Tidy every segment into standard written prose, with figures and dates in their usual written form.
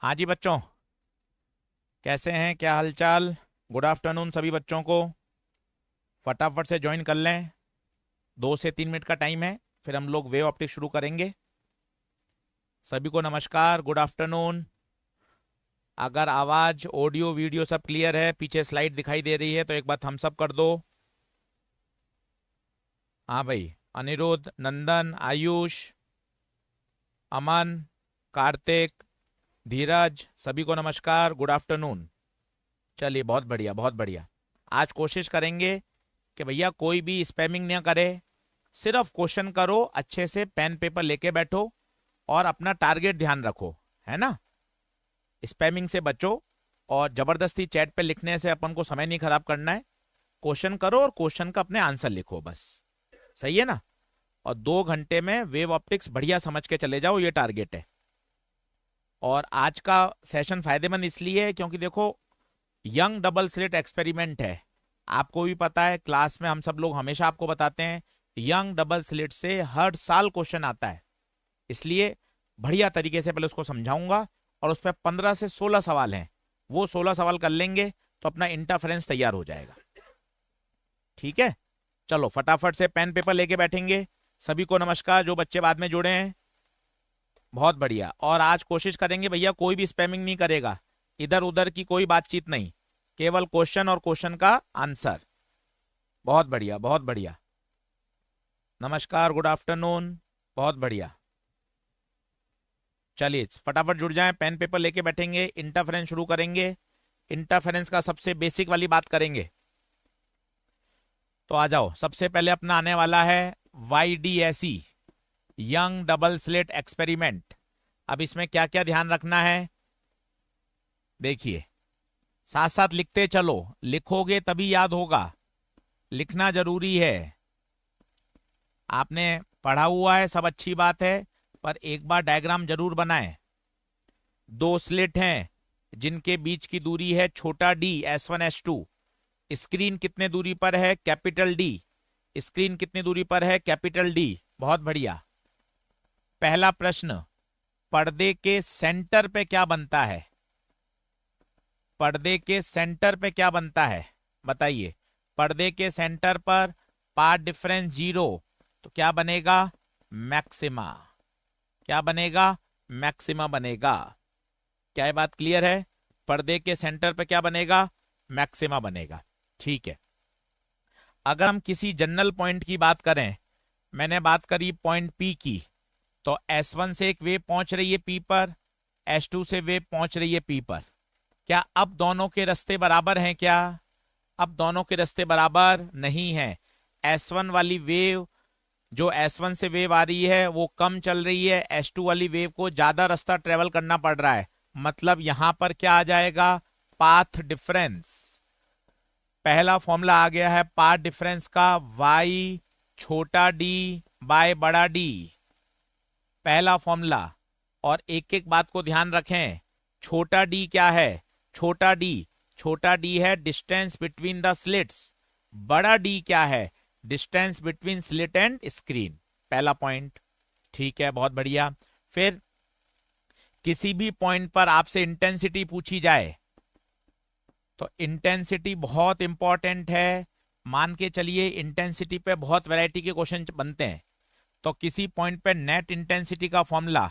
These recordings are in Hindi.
हाँ जी बच्चों, कैसे हैं? क्या हालचाल? गुड आफ्टरनून सभी बच्चों को। फटाफट से ज्वाइन कर लें। 2 से 3 मिनट का टाइम है, फिर हम लोग वेव ऑप्टिक्स शुरू करेंगे। सभी को नमस्कार, गुड आफ्टरनून। अगर आवाज़, ऑडियो, वीडियो सब क्लियर है, पीछे स्लाइड दिखाई दे रही है तो एक बार थम्स अप कर दो। हाँ भाई, अनिरुद्ध, नंदन, आयुष, अमन, कार्तिक, धीरज, सभी को नमस्कार, गुड आफ्टरनून। चलिए, बहुत बढ़िया बहुत बढ़िया। आज कोशिश करेंगे कि भैया कोई भी स्पैमिंग ना करे, सिर्फ क्वेश्चन करो, अच्छे से पेन पेपर लेके बैठो और अपना टारगेट ध्यान रखो, है ना। स्पैमिंग से बचो और जबरदस्ती चैट पे लिखने से अपन को समय नहीं खराब करना है। क्वेश्चन करो और क्वेश्चन का अपने आंसर लिखो बस। सही है ना। और 2 घंटे में वेव ऑप्टिक्स बढ़िया समझ के चले जाओ, ये टारगेट है। और आज का सेशन फायदेमंद इसलिए है क्योंकि देखो, यंग डबल स्लिट एक्सपेरिमेंट है। आपको भी पता है, क्लास में हम सब लोग हमेशा आपको बताते हैं यंग डबल स्लिट से हर साल क्वेश्चन आता है। इसलिए बढ़िया तरीके से पहले उसको समझाऊंगा और उस पर 15 से 16 सवाल हैं, वो 16 सवाल कर लेंगे तो अपना इंटरफेरेंस तैयार हो जाएगा। ठीक है, चलो फटाफट से पेन पेपर लेके बैठेंगे। सभी को नमस्कार, जो बच्चे बाद में जुड़े हैं, बहुत बढ़िया। और आज कोशिश करेंगे भैया कोई भी स्पैमिंग नहीं करेगा, इधर उधर की कोई बातचीत नहीं, केवल क्वेश्चन और क्वेश्चन का आंसर। बहुत बढ़िया बहुत बढ़िया। नमस्कार, गुड आफ्टरनून, बहुत बढ़िया। चलिए फटाफट जुड़ जाएं, पेन पेपर लेके बैठेंगे, इंटरफेरेंस शुरू करेंगे। इंटरफेरेंस का सबसे बेसिक वाली बात करेंगे। तो आ जाओ, सबसे पहले अपना आने वाला है YDSE, young double slit experiment. अब इसमें क्या क्या ध्यान रखना है देखिए, साथ साथ लिखते चलो, लिखोगे तभी याद होगा, लिखना जरूरी है। आपने पढ़ा हुआ है, सब अच्छी बात है, पर एक बार डायग्राम जरूर बनाएं। 2 स्लिट हैं जिनके बीच की दूरी है छोटा d, S1 S2। स्क्रीन कितने दूरी पर है? Capital D। स्क्रीन कितनी दूरी पर है? Capital D। बहुत बढ़िया। पहला प्रश्न, पर्दे के सेंटर पे क्या बनता है? पर्दे के सेंटर पे क्या बनता है बताइए। पर्दे के सेंटर पर पाथ डिफरेंस 0, तो क्या बनेगा? मैक्सिमा। क्या बनेगा? मैक्सिमा बनेगा। क्या ये बात क्लियर है? पर्दे के सेंटर पे क्या बनेगा? मैक्सिमा बनेगा। ठीक है। अगर हम किसी जनरल पॉइंट की बात करें, मैंने बात करी पॉइंट P की, तो S1 से एक वेव पहुंच रही है P पर, S2 से वेव पहुंच रही है P पर। क्या अब दोनों के रास्ते बराबर हैं? क्या अब दोनों के रास्ते बराबर नहीं हैं। S1 वाली वेव, जो S1 से वेव आ रही है वो कम चल रही है, S2 वाली वेव को ज्यादा रास्ता ट्रेवल करना पड़ रहा है। मतलब यहां पर क्या आ जाएगा? Path difference. पहला फॉर्मूला आ गया है पाथ डिफरेंस का, y छोटा d बाय बड़ा D। पहला फॉर्मूला। और एक एक बात को ध्यान रखें, छोटा d क्या है? छोटा d है डिस्टेंस बिटवीन द स्लिट्स। बड़ा D क्या है? Distance between slit and screen. पहला पॉइंट। ठीक है, बहुत बढ़िया। फिर किसी भी पॉइंट पर आपसे इंटेंसिटी पूछी जाए तो इंटेंसिटी बहुत इंपॉर्टेंट है। मान के चलिए इंटेंसिटी पे बहुत वैरायटी के क्वेश्चन बनते हैं, तो किसी पॉइंट पे नेट इंटेंसिटी का फॉर्मूला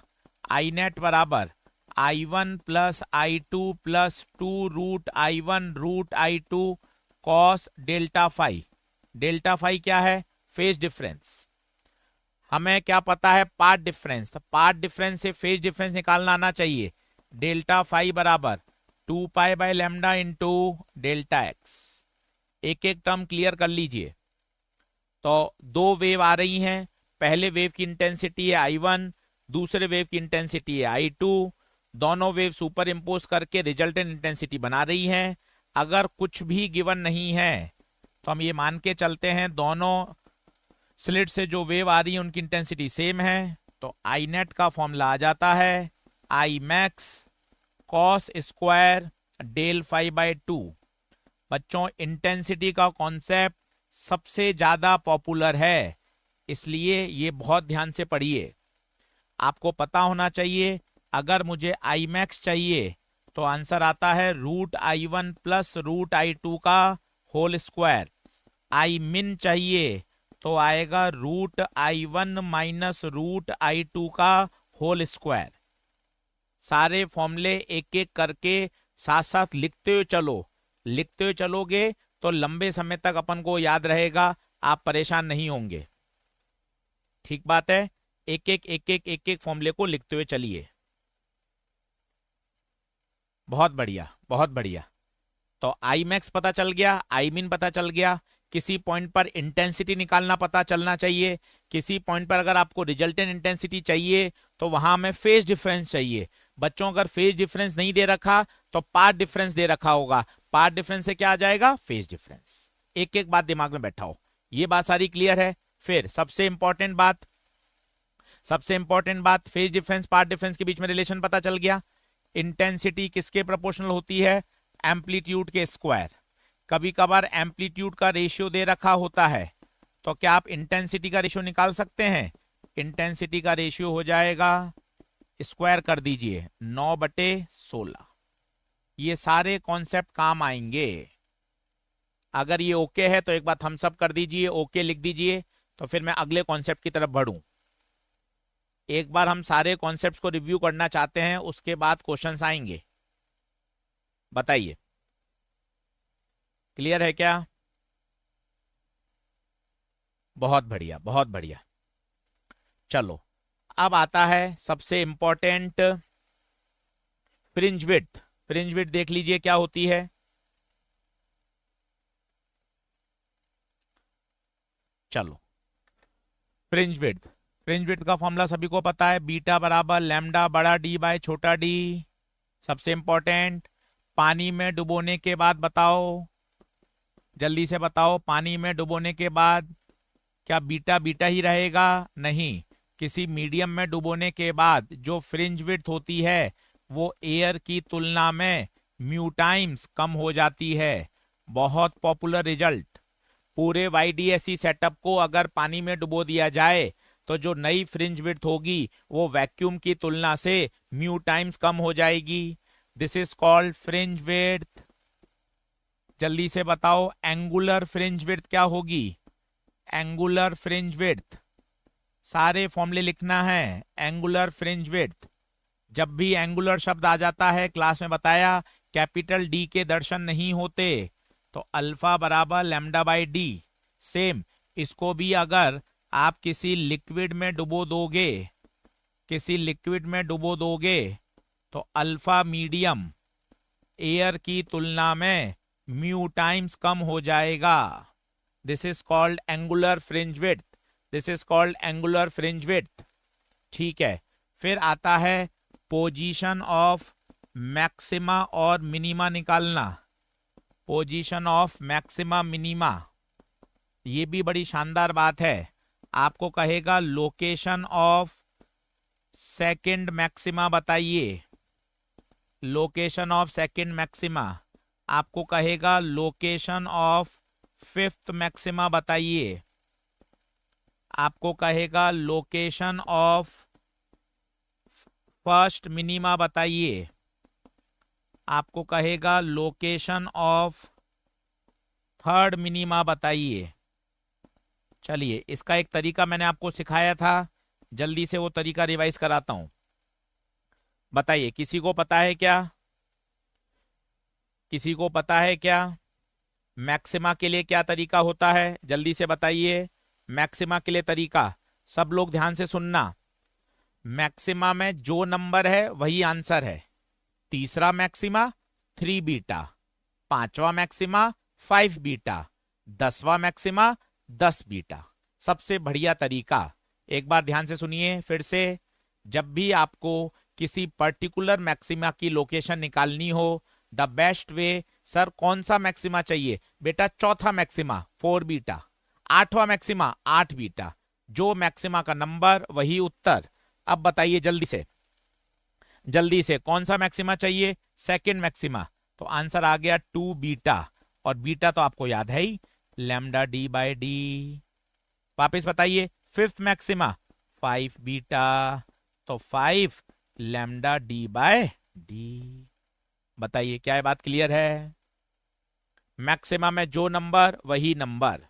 आई नेट बराबर I1 plus I2 plus 2√I1 root I2 cos delta phi. Delta phi क्या है? Phase difference. हमें क्या पता है? Path difference. तो पाथ डिफरेंस से फेज डिफरेंस निकालना आना चाहिए। डेल्टा फाई बराबर 2π/λ इंटू डेल्टा एक्स। एक एक टर्म क्लियर कर लीजिए। तो दो वेव आ रही हैं, पहले वेव की इंटेंसिटी है I1, दूसरे वेव की इंटेंसिटी है I2। दोनों वेव सुपर इम्पोज करके रिजल्टेंट इंटेंसिटी बना रही हैं। अगर कुछ भी गिवन नहीं है तो हम ये मान के चलते हैं दोनों स्लिट से जो वेव आ रही है उनकी इंटेंसिटी सेम है। तो आई नेट का फॉर्मूला आ जाता है I max cos square del phi by 2। बच्चों, इंटेंसिटी का कॉन्सेप्ट सबसे ज्यादा पॉपुलर है, इसलिए ये बहुत ध्यान से पढ़िए। आपको पता होना चाहिए अगर आई आई मैक्स चाहिए तो आंसर आता है √I1 प्लस √I2 का होल स्क्वायर। आई मिन चाहिए तो आएगा √I1 माइनस √I2 का होल स्क्वायर। सारे फॉर्मूले एक एक करके साथ साथ लिखते हुए चलो, लिखते हुए चलोगे तो लंबे समय तक अपन को याद रहेगा, आप परेशान नहीं होंगे। ठीक बात है, एक एक फॉर्मूले को लिखते हुए चलिए। बहुत बढ़िया, बहुत बढ़िया। तो आई मैक्स पता चल गया, आई मिन पता चल गया, किसी पॉइंट पर इंटेंसिटी निकालना पता चलना चाहिए, किसी पॉइंट पर अगर आपको रिजल्टेंट इंटेंसिटी चाहिए तो वहां में फेज डिफरेंस चाहिए। बच्चों अगर फेज डिफरेंस नहीं दे रखा तो पाथ डिफरेंस दे रखा होगा, पाथ डिफरेंस से क्या आ जाएगा, फेज डिफरेंस। एक एक बात दिमाग में बैठाओ, ये बात सारी क्लियर है। फिर सबसे इंपॉर्टेंट बात, सबसे इंपॉर्टेंट बात, फेज डिफरेंस पाथ डिफरेंस के बीच में रिलेशन पता चल गया। इंटेंसिटी किसके प्रोपोर्शनल होती है, एम्पलीट्यूड के स्क्वायर। कभी कभार एम्पलीट्यूड का रेशियो दे रखा होता है, तो क्या आप इंटेंसिटी का रेशियो निकाल सकते हैं। इंटेंसिटी का रेशियो हो जाएगा, स्क्वायर कर दीजिए 9/16। ये सारे कॉन्सेप्ट काम आएंगे। अगर ये ओके है तो एक बात हम सब कर दीजिए, ओके लिख दीजिए, तो फिर मैं अगले कॉन्सेप्ट की तरफ बढ़ूं। एक बार हम सारे कॉन्सेप्ट्स को रिव्यू करना चाहते हैं, उसके बाद क्वेश्चंस आएंगे। बताइए, क्लियर है क्या। बहुत बढ़िया, बहुत बढ़िया। चलो अब आता है सबसे important, fringe width. Fringe width देख लीजिए क्या होती है। चलो, फ्रिंज विड्थ, फ्रिंज विड्थ का फॉर्मूला सभी को पता है, बीटा बराबर लैम्डा बड़ा डी बाय छोटा डी। सबसे इंपॉर्टेंट, पानी में डुबोने के बाद बताओ, जल्दी से बताओ, पानी में डुबोने के बाद क्या बीटा बीटा ही रहेगा, नहीं, किसी मीडियम में डुबोने के बाद जो फ्रिंज विड्थ होती है वो एयर की तुलना में म्यू टाइम्स कम हो जाती है। बहुत पॉपुलर रिजल्ट। पूरे YDSE सेटअप को अगर पानी में डुबो दिया जाए तो जो नई फ्रिंज विड्थ होगी वो वैक्यूम की तुलना से म्यू टाइम्स कम हो जाएगी। This is called fringe width. जल्दी से बताओ, एंगुलर फ्रिंज विड्थ क्या होगी, एंगुलर फ्रिंज विड्थ। सारे फॉर्मूले लिखना है, एंगुलर फ्रिंज विड्थ। जब भी एंगुलर शब्द आ जाता है, क्लास में बताया, कैपिटल डी के दर्शन नहीं होते, तो अल्फा बराबर लैम्डा बाई डी। सेम इसको भी अगर आप किसी लिक्विड में डुबो दोगे, किसी लिक्विड में डुबो दोगे तो अल्फा मीडियम एयर की तुलना में म्यू टाइम्स कम हो जाएगा। This is called angular fringe width, this is called angular fringe width. ठीक है, फिर आता है पोजीशन ऑफ मैक्सिमा और मिनिमा निकालना। पोजीशन ऑफ मैक्सिमा मिनिमा, ये भी बड़ी शानदार बात है। आपको कहेगा लोकेशन ऑफ सेकंड मैक्सिमा बताइए, लोकेशन ऑफ सेकंड मैक्सिमा। आपको कहेगा लोकेशन ऑफ फिफ्थ मैक्सिमा बताइए, आपको कहेगा लोकेशन ऑफ फर्स्ट मिनिमा बताइए, आपको कहेगा लोकेशन ऑफ थर्ड मिनिमा बताइए। चलिए, इसका एक तरीका मैंने आपको सिखाया था, जल्दी से वो तरीका रिवाइज कराता हूं। बताइए, किसी को पता है क्या, किसी को पता है क्या मैक्सिमा के लिए क्या तरीका होता है, जल्दी से बताइए। मैक्सिमा के लिए तरीका, सब लोग ध्यान से सुनना। मैक्सिमा में जो नंबर है वही आंसर है। तीसरा मैक्सिमा 3 बीटा, पांचवा मैक्सिमा 5 बीटा, 10वां मैक्सिमा 10 बीटा। सबसे बढ़िया तरीका, एक बार ध्यान से सुनिए फिर से। जब भी आपको किसी पर्टिकुलर मैक्सिमा की लोकेशन निकालनी हो, द बेस्ट वे, सर कौन सा मैक्सिमा चाहिए, बेटा चौथा मैक्सिमा 4 बीटा, आठवां मैक्सिमा 8 बीटा, जो मैक्सिमा का नंबर वही उत्तर। अब बताइए जल्दी से, जल्दी से कौन सा मैक्सिमा चाहिए, सेकंड मैक्सिमा। तो आंसर आ गया 2 बीटा, और बीटा तो आपको याद है ही, लैम्डा डी बाय डी। वापिस बताइए, फिफ्थ मैक्सिमा 5 बीटा, तो 5 लैम्डा डी बाय डी। बताइए क्या ये बात क्लियर है? मैक्सिमा में जो नंबर वही नंबर।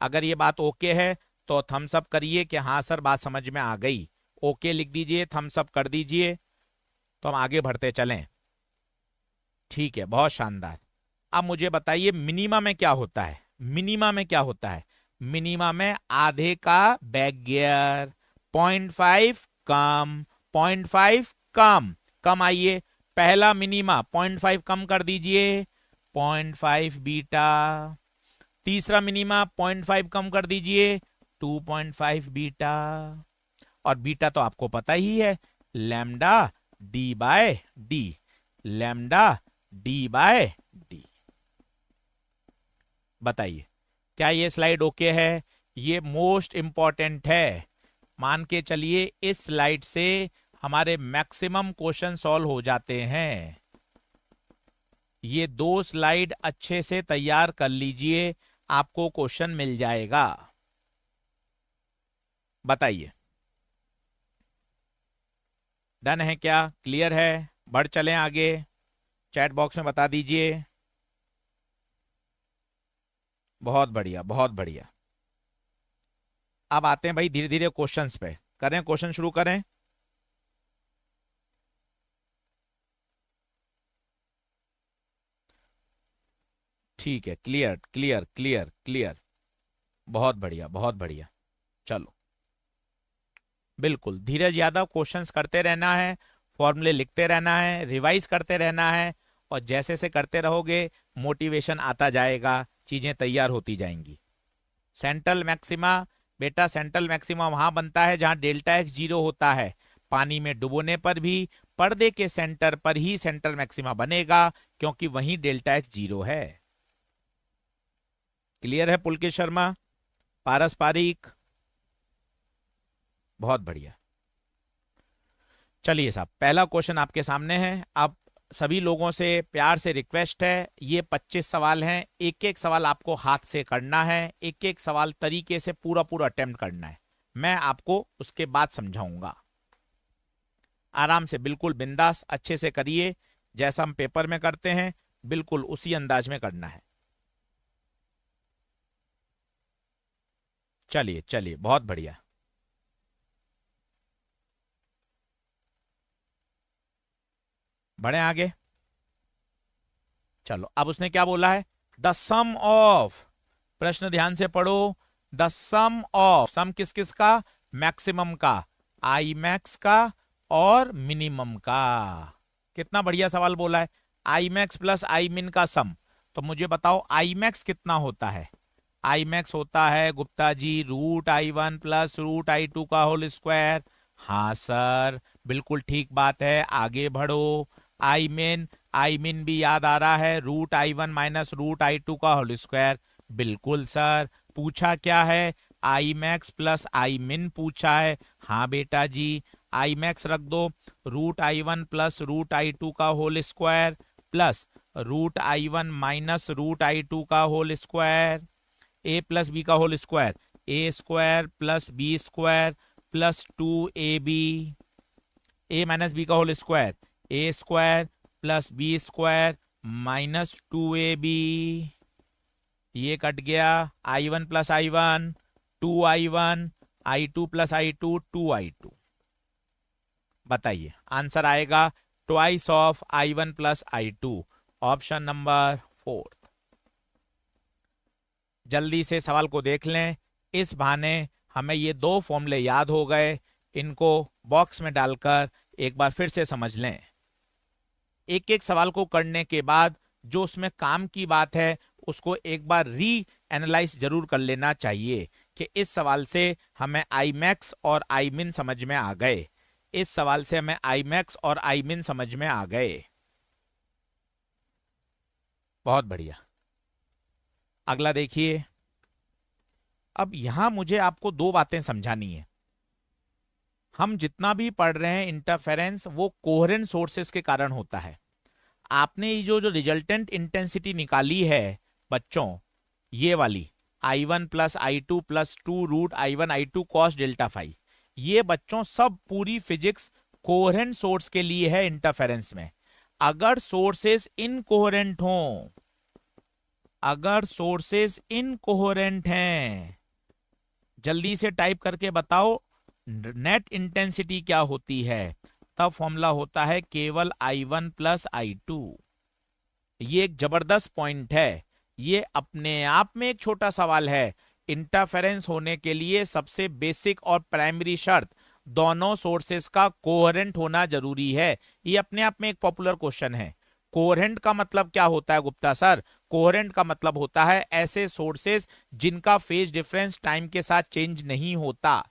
अगर ये बात ओके है तो थम्स अप करिए कि हाँ सर बात समझ में आ गई। ओके लिख दीजिए, थम्स अप कर दीजिए, तो हम आगे बढ़ते चलें। ठीक है, बहुत शानदार। अब मुझे बताइए मिनिमा में क्या होता है? मिनिमा में क्या होता है? मिनिमा में आधे का बैक गियर, 0.5 कम, 0.5 कम। कम आइए, पहला मिनिमा 0.5 कम कर दीजिए, 0.5 बीटा। तीसरा मिनिमा 0.5 कम कर दीजिए, 2.5 बीटा। और बीटा तो आपको पता ही है, lambda D by D, lambda D by D. बताइए क्या ये स्लाइड ओके है? ये मोस्ट इंपॉर्टेंट है। मान के चलिए इस स्लाइड से हमारे मैक्सिमम क्वेश्चन सॉल्व हो जाते हैं। ये 2 स्लाइड अच्छे से तैयार कर लीजिए, आपको क्वेश्चन मिल जाएगा। बताइए डन है क्या? क्लियर है? बढ़ चलें आगे, चैट बॉक्स में बता दीजिए। बहुत बढ़िया, बहुत बढ़िया। अब आते हैं भाई धीरे धीरे क्वेश्चंस पे। करें क्वेश्चन शुरू करें। ठीक है, क्लियर क्लियर क्लियर क्लियर, बहुत बढ़िया बहुत बढ़िया। चलो बिल्कुल धीरज यादव, क्वेश्चंस करते रहना है, फॉर्मूले लिखते रहना है, रिवाइज करते रहना है, और जैसे से करते रहोगे मोटिवेशन आता जाएगा, चीजें तैयार होती जाएंगी। सेंट्रल मैक्सिमा, बेटा सेंट्रल मैक्सिमा वहां बनता है जहां डेल्टा एक्स 0 होता है। पानी में डुबोने पर भी पर्दे के सेंटर पर ही सेंट्रल मैक्सिमा बनेगा, क्योंकि वहीं डेल्टा एक्स 0 है। क्लियर है पुलकेश शर्मा, पारस पारीक? बहुत बढ़िया। चलिए साहब, पहला क्वेश्चन आपके सामने है। अब सभी लोगों से प्यार से रिक्वेस्ट है, ये 25 सवाल हैं, एक एक सवाल आपको हाथ से करना है, एक एक सवाल तरीके से पूरा पूरा अटेम्प्ट करना है। मैं आपको उसके बाद समझाऊंगा। आराम से, बिल्कुल बिंदास, अच्छे से करिए, जैसा हम पेपर में करते हैं बिल्कुल उसी अंदाज में करना है। चलिए चलिए, बहुत बढ़िया। बढ़े आगे। चलो अब उसने क्या बोला है? द सम ऑफ, प्रश्न ध्यान से पढ़ो, द सम ऑफ, सम किस किस का? मैक्सिमम का, आई मैक्स का और मिनिमम का। कितना बढ़िया सवाल बोला है, आई मैक्स प्लस आई मिन का सम। तो मुझे बताओ आई मैक्स कितना होता है? आई मैक्स होता है Gupta ji √I1 plus √I2 का होल स्क्वायर। हाँ सर, बिल्कुल ठीक बात है, आगे बढ़ो। आई मिन भी याद आ रहा है, √I1 माइनस √I2 का होल स्क्वायर। बिल्कुल सर, पूछा क्या है? आई मैक्स प्लस आई मिन पूछा है। हाँ बेटा जी, आई मैक्स रख दो, √I1 प्लस √I2 का whole square plus √I1 minus √I2 का whole square, a plus b का whole square, a square plus b square plus 2ab, a minus b का whole square, a square plus b square minus 2ab। ये कट गया, I1 plus I1 2I1, I2 plus I2 2I2। बताइए आंसर आएगा twice of I1 plus I2, option number 4। जल्दी से सवाल को देख लें, इस बहाने हमें ये 2 फॉर्मूले याद हो गए, इनको बॉक्स में डालकर एक बार फिर से समझ लें। एक एक सवाल को करने के बाद जो उसमें काम की बात है उसको एक बार री एनालाइज जरूर कर लेना चाहिए कि इस सवाल से हमें आई मैक्स और आई मिन समझ में आ गए, इस सवाल से हमें आई मैक्स और आई मिन समझ में आ गए। बहुत बढ़िया। अगला देखिए, अब यहां मुझे आपको 2 बातें समझानी है। हम जितना भी पढ़ रहे हैं इंटरफेरेंस, वो कोहेरेंट सोर्सेस के कारण होता है। आपने ये जो रिजल्टेंट इंटेंसिटी निकाली है बच्चों, ये वाली I1 plus I2 plus 2 √I1 I2 cos delta phi, ये बच्चों सब पूरी फिजिक्स कोहेरेंट सोर्स के लिए है इंटरफेरेंस में। अगर सोर्सेस इनकोहेरेंट हों, अगर सोर्सेस इनकोहेरेंट हैं, जल्दी से टाइप करके बताओ नेट इंटेंसिटी क्या होती है। तब फॉर्मूला होता है केवल I1 प्लस I2। ये एक जबरदस्त पॉइंट है, ये अपने आप में एक छोटा सवाल है। इंटरफेरेंस होने के लिए सबसे बेसिक और प्राइमरी शर्त दोनों सोर्सेस का कोहेरेंट होना जरूरी है। ये अपने आप में एक पॉपुलर क्वेश्चन है। कोहेरेंट का मतलब क्या होता है गुप्ता सर? कोहेरेंट का मतलब होता है ऐसे सोर्सेस जिनका फेज डिफरेंस टाइम के साथ चेंज नहीं होता।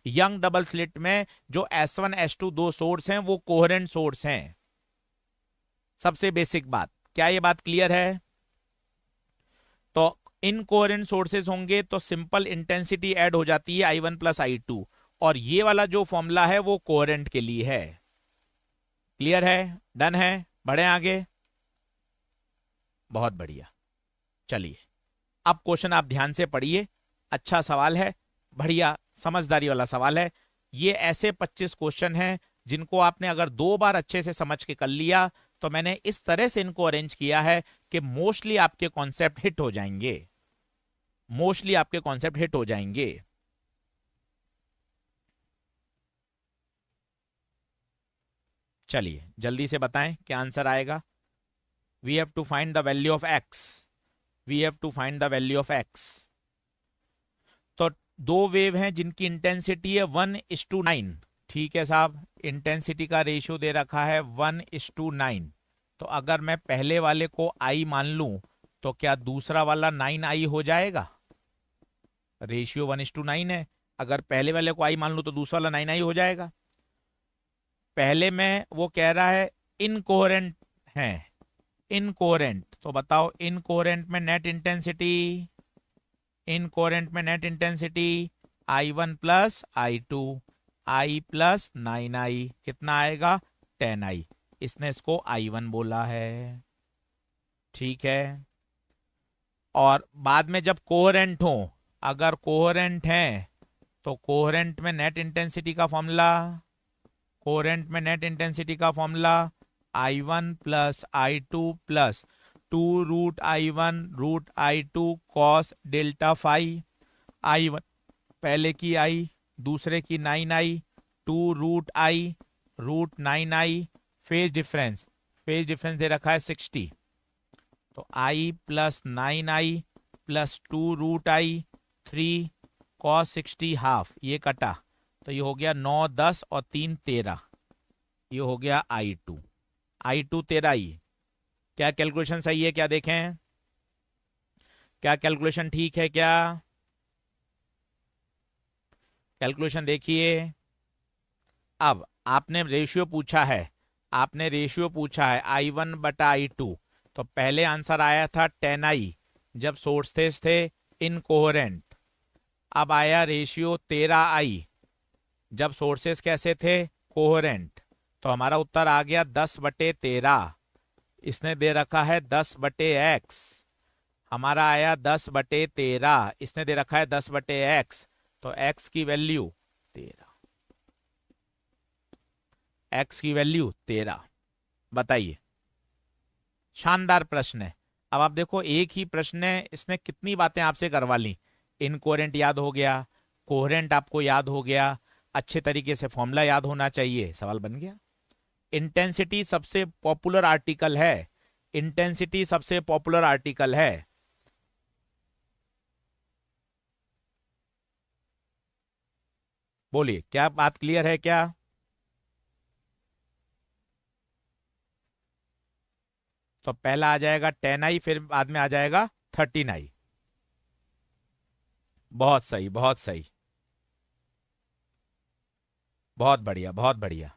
यंग डबल स्लिट में जो S1 S2 दो सोर्स हैं वो कोहेरेंट सोर्स हैं। सबसे बेसिक बात, क्या ये बात क्लियर है? तो इनकोहेरेंट सोर्सेस होंगे तो सिंपल इंटेंसिटी ऐड हो जाती है I1 प्लस I2, और ये वाला जो फॉर्मूला है वो कोहेरेंट के लिए है। क्लियर है? डन है? बढ़े आगे। बहुत बढ़िया। चलिए अब क्वेश्चन आप ध्यान से पढ़िए। अच्छा सवाल है, बढ़िया समझदारी वाला सवाल है। ये ऐसे 25 क्वेश्चन हैं जिनको आपने अगर 2 बार अच्छे से समझ के कर लिया तो मैंने इस तरह से इनको अरेंज किया है कि मोस्टली आपके कॉन्सेप्ट हिट हो जाएंगे, मोस्टली आपके कॉन्सेप्ट हिट हो जाएंगे। चलिए जल्दी से बताएं क्या आंसर आएगा। We have to find the value of X, we have to find the value of X. तो दो वेव हैं जिनकी इंटेंसिटी है 1:9। ठीक है साहब, इंटेंसिटी का रेशियो दे रखा है 1:9। तो अगर मैं पहले वाले को आई मान लूं तो क्या दूसरा वाला 9I हो जाएगा? रेशियो 1:9 है, अगर पहले वाले को आई मान लूं तो दूसरा वाला 9I हो जाएगा। पहले में वो कह रहा है इनकोहेरेंट है, इनकोहेरेंट। तो बताओ इनकोहेरेंट में नेट इंटेंसिटी, इनकोहेरेंट में net intensity I1 plus I2, I plus 9I कितना आएगा? 10I। इसने इसको I1 बोला है। ठीक है, और बाद में जब कोहेरेंट हो, अगर कोहेरेंट है तो कोहेरेंट में नेट इंटेंसिटी का फॉर्मूला, कोहेरेंट में नेट इंटेंसिटी का formula I1 plus I2 plus 2√I1 √I2 cos delta phi. I1 पहले की I, दूसरे की 9I, 2√I √9I। Phase difference, phase difference दे रखा है 60। तो I plus 9I plus 2√I 3 cos 60 half, ये कटा तो ये हो गया 9 10 और 3 13। ये हो गया I2, I2 13I। क्या कैलकुलेशन सही है क्या? देखें क्या कैलकुलेशन ठीक है क्या? कैलकुलेशन देखिए। अब आपने रेशियो पूछा है, आपने रेशियो पूछा है I1 बटा I2। तो पहले आंसर आया था 10I जब सोर्सेस थे इनकोहेरेंट। अब आया रेशियो 13I जब सोर्सेस कैसे थे? कोहेरेंट। तो हमारा उत्तर आ गया 10/13। इसने दे रखा है 10/x, हमारा आया 10/13। इसने दे रखा है 10/x, तो x की वैल्यू 13, x की वैल्यू 13। बताइए, शानदार प्रश्न है। अब आप देखो एक ही प्रश्न है, इसने कितनी बातें आपसे करवा ली। इनकोहेरेंट याद हो गया, कोहेरेंट आपको याद हो गया, अच्छे तरीके से फॉर्मूला याद होना चाहिए, सवाल बन गया। इंटेंसिटी सबसे पॉपुलर आर्टिकल है, इंटेंसिटी सबसे पॉपुलर आर्टिकल है। बोलिए क्या बात क्लियर है क्या? तो पहला आ जाएगा 10I, फिर बाद में आ जाएगा 13I। बहुत सही, बहुत सही, बहुत बढ़िया, बहुत बढ़िया।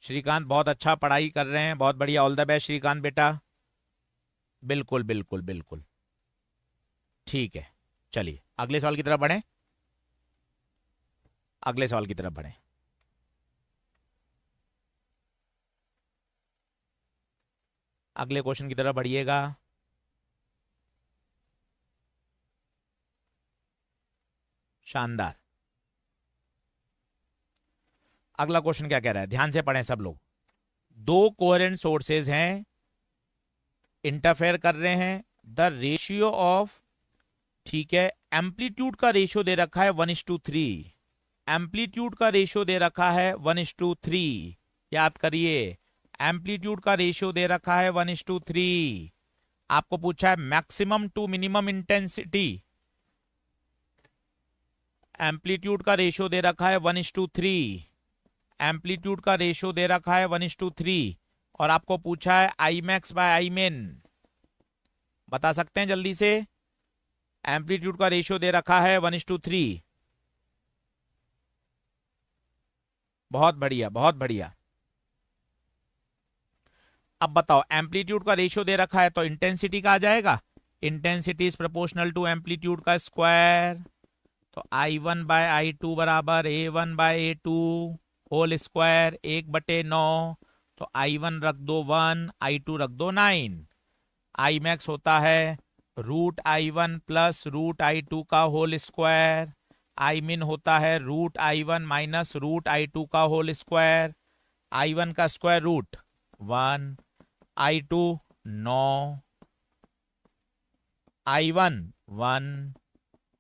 श्रीकांत बहुत अच्छा पढ़ाई कर रहे हैं, बहुत बढ़िया। ऑल द बेस्ट श्रीकांत बेटा। बिल्कुल बिल्कुल बिल्कुल ठीक है। चलिए अगले सवाल की तरफ बढ़ें, अगले सवाल की तरफ बढ़ें। अगले क्वेश्चन की तरफ बढ़िएगा। शानदार। अगला क्वेश्चन क्या कह रहा है, ध्यान से पढ़ें सब लोग। दो कोहेरेंट सोर्सेज हैं, इंटरफेयर कर रहे हैं, द रेशियो ऑफ, ठीक है, एम्पलीट्यूड का रेशियो दे रखा है 1:3, एम्पलीट्यूड का रेशियो दे रखा है 1:3, याद करिए, एम्पलीट्यूड का रेशियो दे रखा है 1:3। आपको पूछा है maximum to minimum intensity, amplitude का रेशियो दे रखा है 1:3, एम्पलीट्यूड का रेशियो दे रखा है 1:3, और आपको पूछा है आई मैक्स बाय आई मिन। बता सकते हैं जल्दी से, एम्पलीट्यूड का रेशियो दे रखा है 1:3। बहुत बढ़िया, बहुत बढ़िया। अब बताओ, एम्पलीट्यूड का रेशियो दे रखा है तो इंटेंसिटी का आ जाएगा, intensity is proportional to amplitude का स्क्वायर, तो I1 बाय I2 बराबर A1 bye A2 whole square 1/9, तो I1 रख दो 1, I2 रख दो 9, आई मैक्स होता है √I1 प्लस √I2 का होल स्क्वायर, आई मिन होता है √I1 माइनस √I2 का होल स्क्वायर, I1 का square root 1, I2 9, I1 1,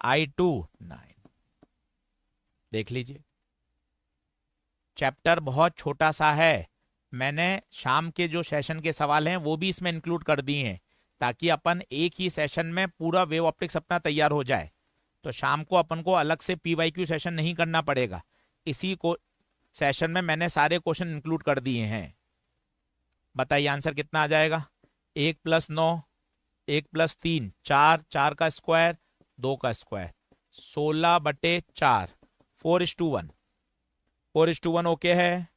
I2 9। देख लीजिए, चैप्टर बहुत छोटा सा है, मैंने शाम के जो सेशन के सवाल हैं वो भी इसमें इंक्लूड कर दिए हैं, ताकि अपन एक ही सेशन में पूरा वेव ऑप्टिक्स अपना तैयार हो जाए। तो शाम को अपन को अलग से PYQ सेशन नहीं करना पड़ेगा, इसी को सेशन में मैंने सारे क्वेश्चन इंक्लूड कर दिए हैं। बताइए आंसर कितना आ जाएगा, 1 + 9, 1 + 3 4, 4 का स्क्वायर 2 का स्क्वायर 16/4, 4:1, 4:1 ओके है,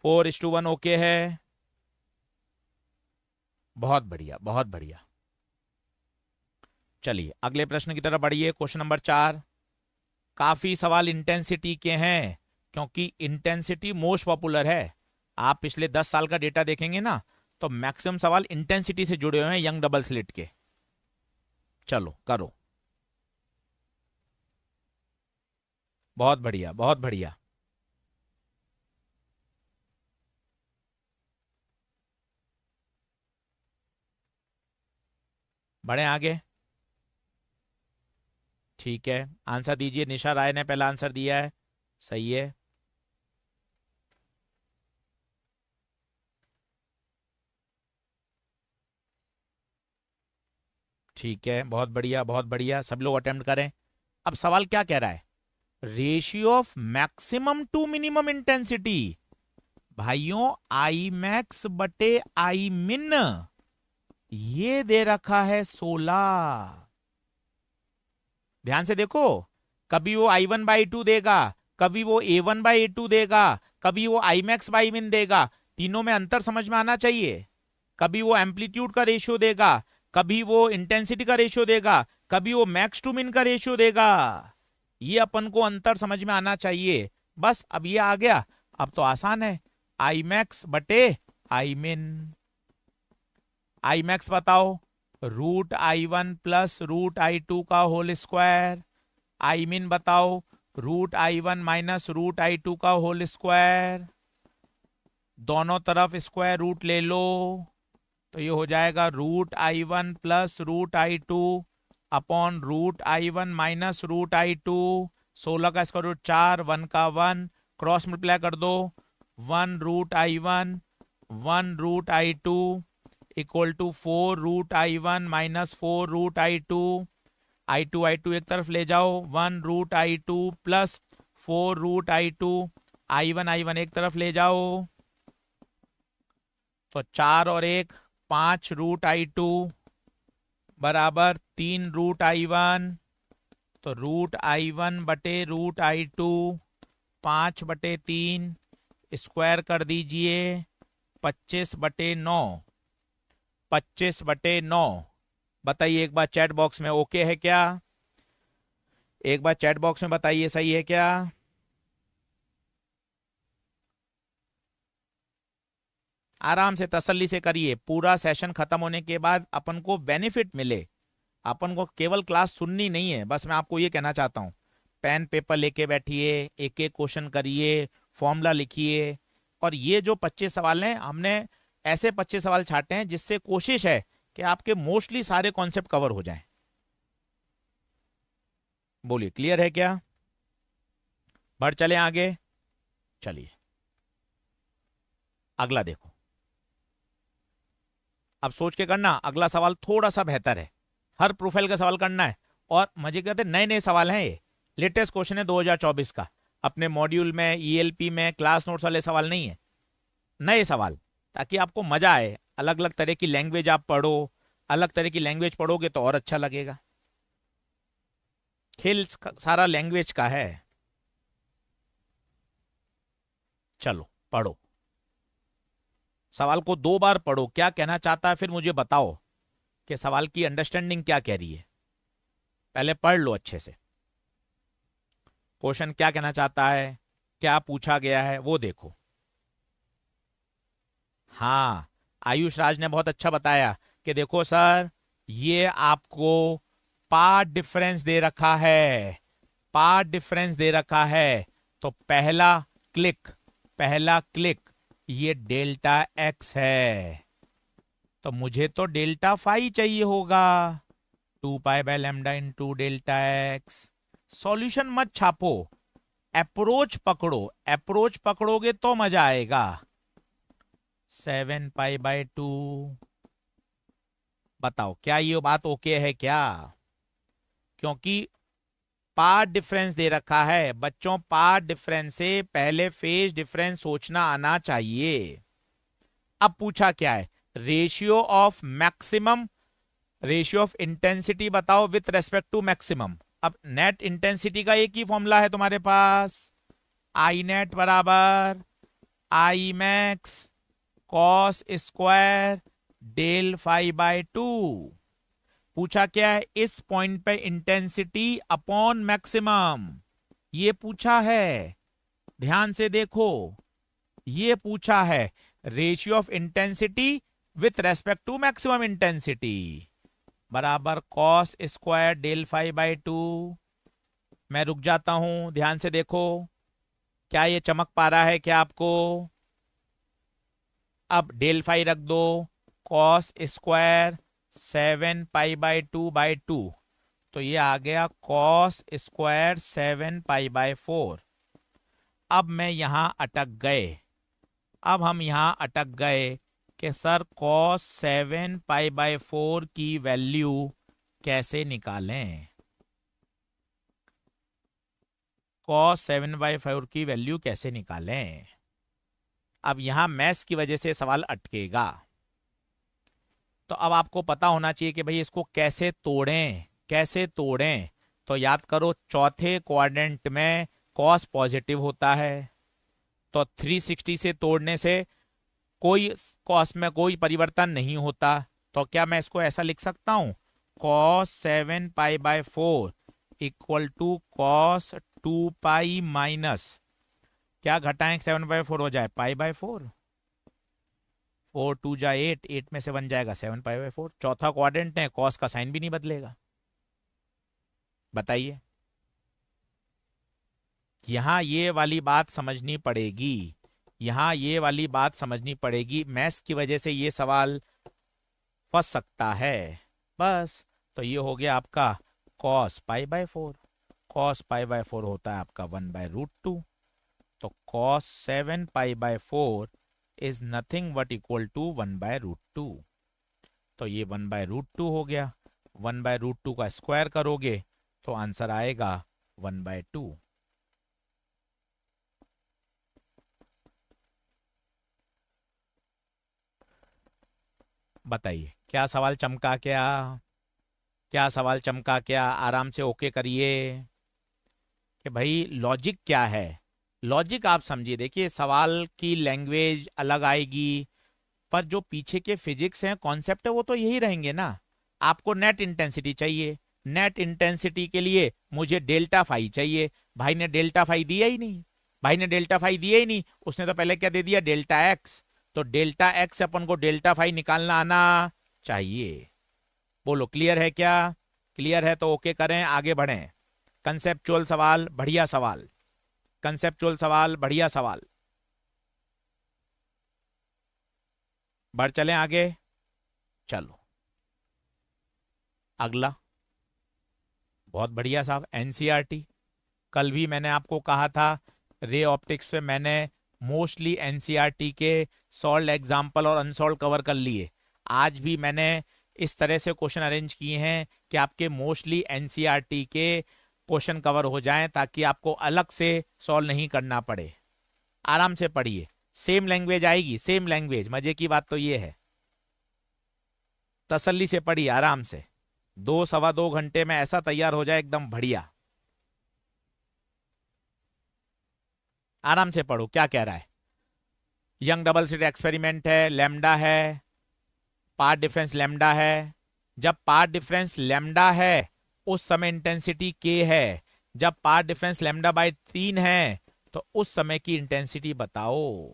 4:1 ओके है। बहुत बढ़िया, बहुत बढ़िया। चलिए अगले प्रश्न की तरफ बढ़िए, क्वेश्चन नंबर 4। काफी सवाल इंटेंसिटी के हैं, क्योंकि इंटेंसिटी मोस्ट पॉपुलर है। आप पिछले 10 साल का डेटा देखेंगे ना, तो मैक्सिमम सवाल इंटेंसिटी से जुड़े हुए हैं यंग डबल स्लिट के। चलो करो, बहुत बढ़िया, बहुत बढ़िया। बढ़े आगे, ठीक है, आंसर दीजिए। निशा राय ने पहला आंसर दिया है, सही है। ठीक है, बहुत बढ़िया, बहुत बढ़िया, सब लोग अटेम्प्ट करें। अब सवाल क्या कह रहा है, ratio of maximum to minimum intensity. भाइयों आई मैक्स बटे आई मिन ये दे रखा है 16। ध्यान से देखो, कभी वो I1/2 देगा, कभी वो A1/2 देगा, कभी वो आई मैक्स बाई मिन देगा, तीनों में अंतर समझ में आना चाहिए। कभी वो एम्पलीट्यूड का रेशियो देगा, कभी वो इंटेंसिटी का रेशियो देगा, कभी वो मैक्स टू मिन का रेशियो देगा, ये अपन को अंतर समझ में आना चाहिए। बस अब ये आ गया, अब तो आसान है, आई मैक्स बटे आई मिन। आई मैक्स बताओ, √I1 प्लस √I2 का होल स्क्वायर, आई मिन बताओ √I1 माइनस √I2 का होल स्क्वायर, दोनों तरफ स्क्वायर रूट ले लो, तो ये हो जाएगा √I1 plus √I2 upon √I1 minus √I2, 16 का स्क्वायर रूट 4, 1 का 1, क्रॉस मल्टीप्लाई कर दो, 1 √I1 1 √I2 equal to 4 √I1 minus 4 √I2, I2 एक तरफ ले जाओ, 1 √I2 प्लस 4 √I2, I1 एक तरफ ले जाओ, तो 4 और 1 5 √I2 बराबर 3 √I1, तो √I1 बटे √I2 5/3 स्क्वायर कर दीजिए, 25/9, 25/9। बताइए एक बार चैट बॉक्स में ओके है क्या, एक बार चैट बॉक्स में बताइए सही है क्या। आराम से तसल्ली से करिए, पूरा सेशन खत्म होने के बाद अपन को बेनिफिट मिले, अपन को केवल क्लास सुननी नहीं है। बस मैं आपको ये कहना चाहता हूँ, पेन पेपर लेके बैठिए, एक एक क्वेश्चन करिए, फॉर्मूला लिखिए। और ये जो 25 सवाल हैं, हमने ऐसे 25 सवाल छाटे हैं जिससे कोशिश है कि आपके मोस्टली सारे कॉन्सेप्ट कवर हो जाएं। बोलिए, क्लियर है क्या? बढ़ चले आगे। चलिए अगला देखो, अब सोच के करना, अगला सवाल थोड़ा सा बेहतर है। हर प्रोफाइल का सवाल करना है, और मजे कहते हैं नए नए सवाल हैं, ये लेटेस्ट क्वेश्चन है 2024 का। अपने मॉड्यूल में, ईएलपी में, क्लास नोट्स वाले सवाल नहीं है, नए सवाल, ताकि आपको मजा आए। अलग अलग तरह की लैंग्वेज आप पढ़ो, अलग तरह की लैंग्वेज पढ़ोगे तो और अच्छा लगेगा। खेल सारा लैंग्वेज का है। चलो पढ़ो, सवाल को 2 बार पढ़ो, क्या कहना चाहता है फिर मुझे बताओ कि सवाल की अंडरस्टैंडिंग क्या कह रही है। पहले पढ़ लो अच्छे से, क्वेश्चन क्या कहना चाहता है, क्या पूछा गया है वो देखो। हाँ, आयुष राज ने बहुत अच्छा बताया कि देखो सर, ये आपको पार्ट डिफरेंस दे रखा है, पार्ट डिफरेंस दे रखा है, तो पहला क्लिक ये डेल्टा एक्स है, तो मुझे तो डेल्टा फाई चाहिए होगा, 2 पाई/λ इंटू डेल्टा एक्स। सॉल्यूशन मत छापो, अप्रोच पकड़ो, अप्रोच पकड़ोगे तो मजा आएगा। 7 पाई/2, बताओ क्या ये बात ओके है क्या? क्योंकि पार्ट डिफरेंस दे रखा है बच्चों, पार्ट डिफरेंस से पहले फेज डिफरेंस सोचना आना चाहिए। अब पूछा क्या है, ratio of maximum, ratio of intensity बताओ विथ रेस्पेक्ट टू मैक्सिमम। अब नेट इंटेंसिटी का एक ही फॉर्मूला है तुम्हारे पास, आई नेट बराबर I max cos square del φ/2। पूछा क्या है, इस पॉइंट पे इंटेंसिटी अपॉन मैक्सिमम, ये पूछा है, ध्यान से देखो, ये पूछा है ratio of intensity with respect to maximum intensity बराबर कॉस स्क्वायर डेल φ/2। मैं रुक जाता हूं, ध्यान से देखो, क्या ये चमक पा रहा है क्या आपको? अब डेल फाई रख दो, कॉस स्क्वायर 7 पाई/2/2, तो ये आ गया कॉस स्क्वायर 7 पाई/4। अब मैं यहां अटक गए, अब हम यहां अटक गए कि सर कॉस 7 पाई/4 की वैल्यू कैसे निकालें, कॉस 7/4 की वैल्यू कैसे निकालें। अब यहां मैथ्स की वजह से सवाल अटकेगा, तो अब आपको पता होना चाहिए कि भाई इसको कैसे तोड़ें, कैसे तोड़ें। तो याद करो, चौथे क्वाड्रेंट में कॉस पॉजिटिव होता है, तो 360 से तोड़ने से कोई कॉस में कोई परिवर्तन नहीं होता, तो क्या मैं इसको ऐसा लिख सकता हूं, कॉस 7 पाई/4 equal to cos 2 pi minus, क्या घटाएं 7/4 हो जाए π/4, 4 2 जा 8, 8 में से बन जाएगा 7 पाई/4। चौथा क्वाड्रेंट है, कॉस का साइन भी नहीं बदलेगा। बताइए, यहां ये वाली बात समझनी पड़ेगी, यहां ये वाली बात समझनी पड़ेगी, मैथ्स की वजह से ये सवाल फंस सकता है। बस, तो ये हो गया आपका कॉस π/4, कॉस π/4 होता है आपका 1/√2, तो cos 7 पाई/4 is nothing but equal to 1/√2, तो ये 1/√2 हो गया, 1/√2 का स्क्वायर करोगे तो आंसर आएगा 1/2। बताइए क्या सवाल चमका क्या, क्या सवाल चमका क्या? आराम से ओके करिए कि भाई लॉजिक क्या है, लॉजिक आप समझिए। देखिए सवाल की लैंग्वेज अलग आएगी, पर जो पीछे के फिजिक्स हैं, कॉन्सेप्ट है, वो तो यही रहेंगे ना। आपको नेट इंटेंसिटी चाहिए, नेट इंटेंसिटी के लिए मुझे डेल्टा फाई चाहिए, भाई ने डेल्टा फाई दिया ही नहीं, भाई ने डेल्टा फाई दिया ही नहीं, उसने तो पहले क्या दे दिया, डेल्टा एक्स, तो डेल्टा एक्स अपन को डेल्टा फाई निकालना आना चाहिए। बोलो क्लियर है क्या? क्लियर है तो ओके करें, आगे बढ़ें। कंसेप्चुअल सवाल, बढ़िया सवाल, कंसेप्चुअल सवाल, बढ़िया सवाल। बढ़ चलें आगे। चलो अगला, बहुत बढ़िया साहब, एनसीईआरटी। कल भी मैंने आपको कहा था रे ऑप्टिक्स पे मैंने मोस्टली एनसीईआरटी के सॉल्व एग्जाम्पल और अनसॉल्व कवर कर लिए। आज भी मैंने इस तरह से क्वेश्चन अरेंज किए हैं कि आपके मोस्टली एनसीईआरटी के क्वेश्चन कवर हो जाएं, ताकि आपको अलग से सॉल्व नहीं करना पड़े। आराम से पढ़िए, सेम लैंग्वेज आएगी, सेम लैंग्वेज। मजे की बात तो ये है, तसल्ली से पढ़िए आराम से, 2 सवा 2 घंटे में ऐसा तैयार हो जाए एकदम बढ़िया। आराम से पढ़ो, क्या कह रहा है। यंग डबल स्लिट एक्सपेरिमेंट है, लैम्डा है, पार्ट डिफरेंस लैम्डा है। जब पार्ट डिफरेंस लैम्डा है उस समय इंटेंसिटी के है। जब पार्ट डिफरेंस लैम्डा बाय 3 है तो उस समय की इंटेंसिटी बताओ।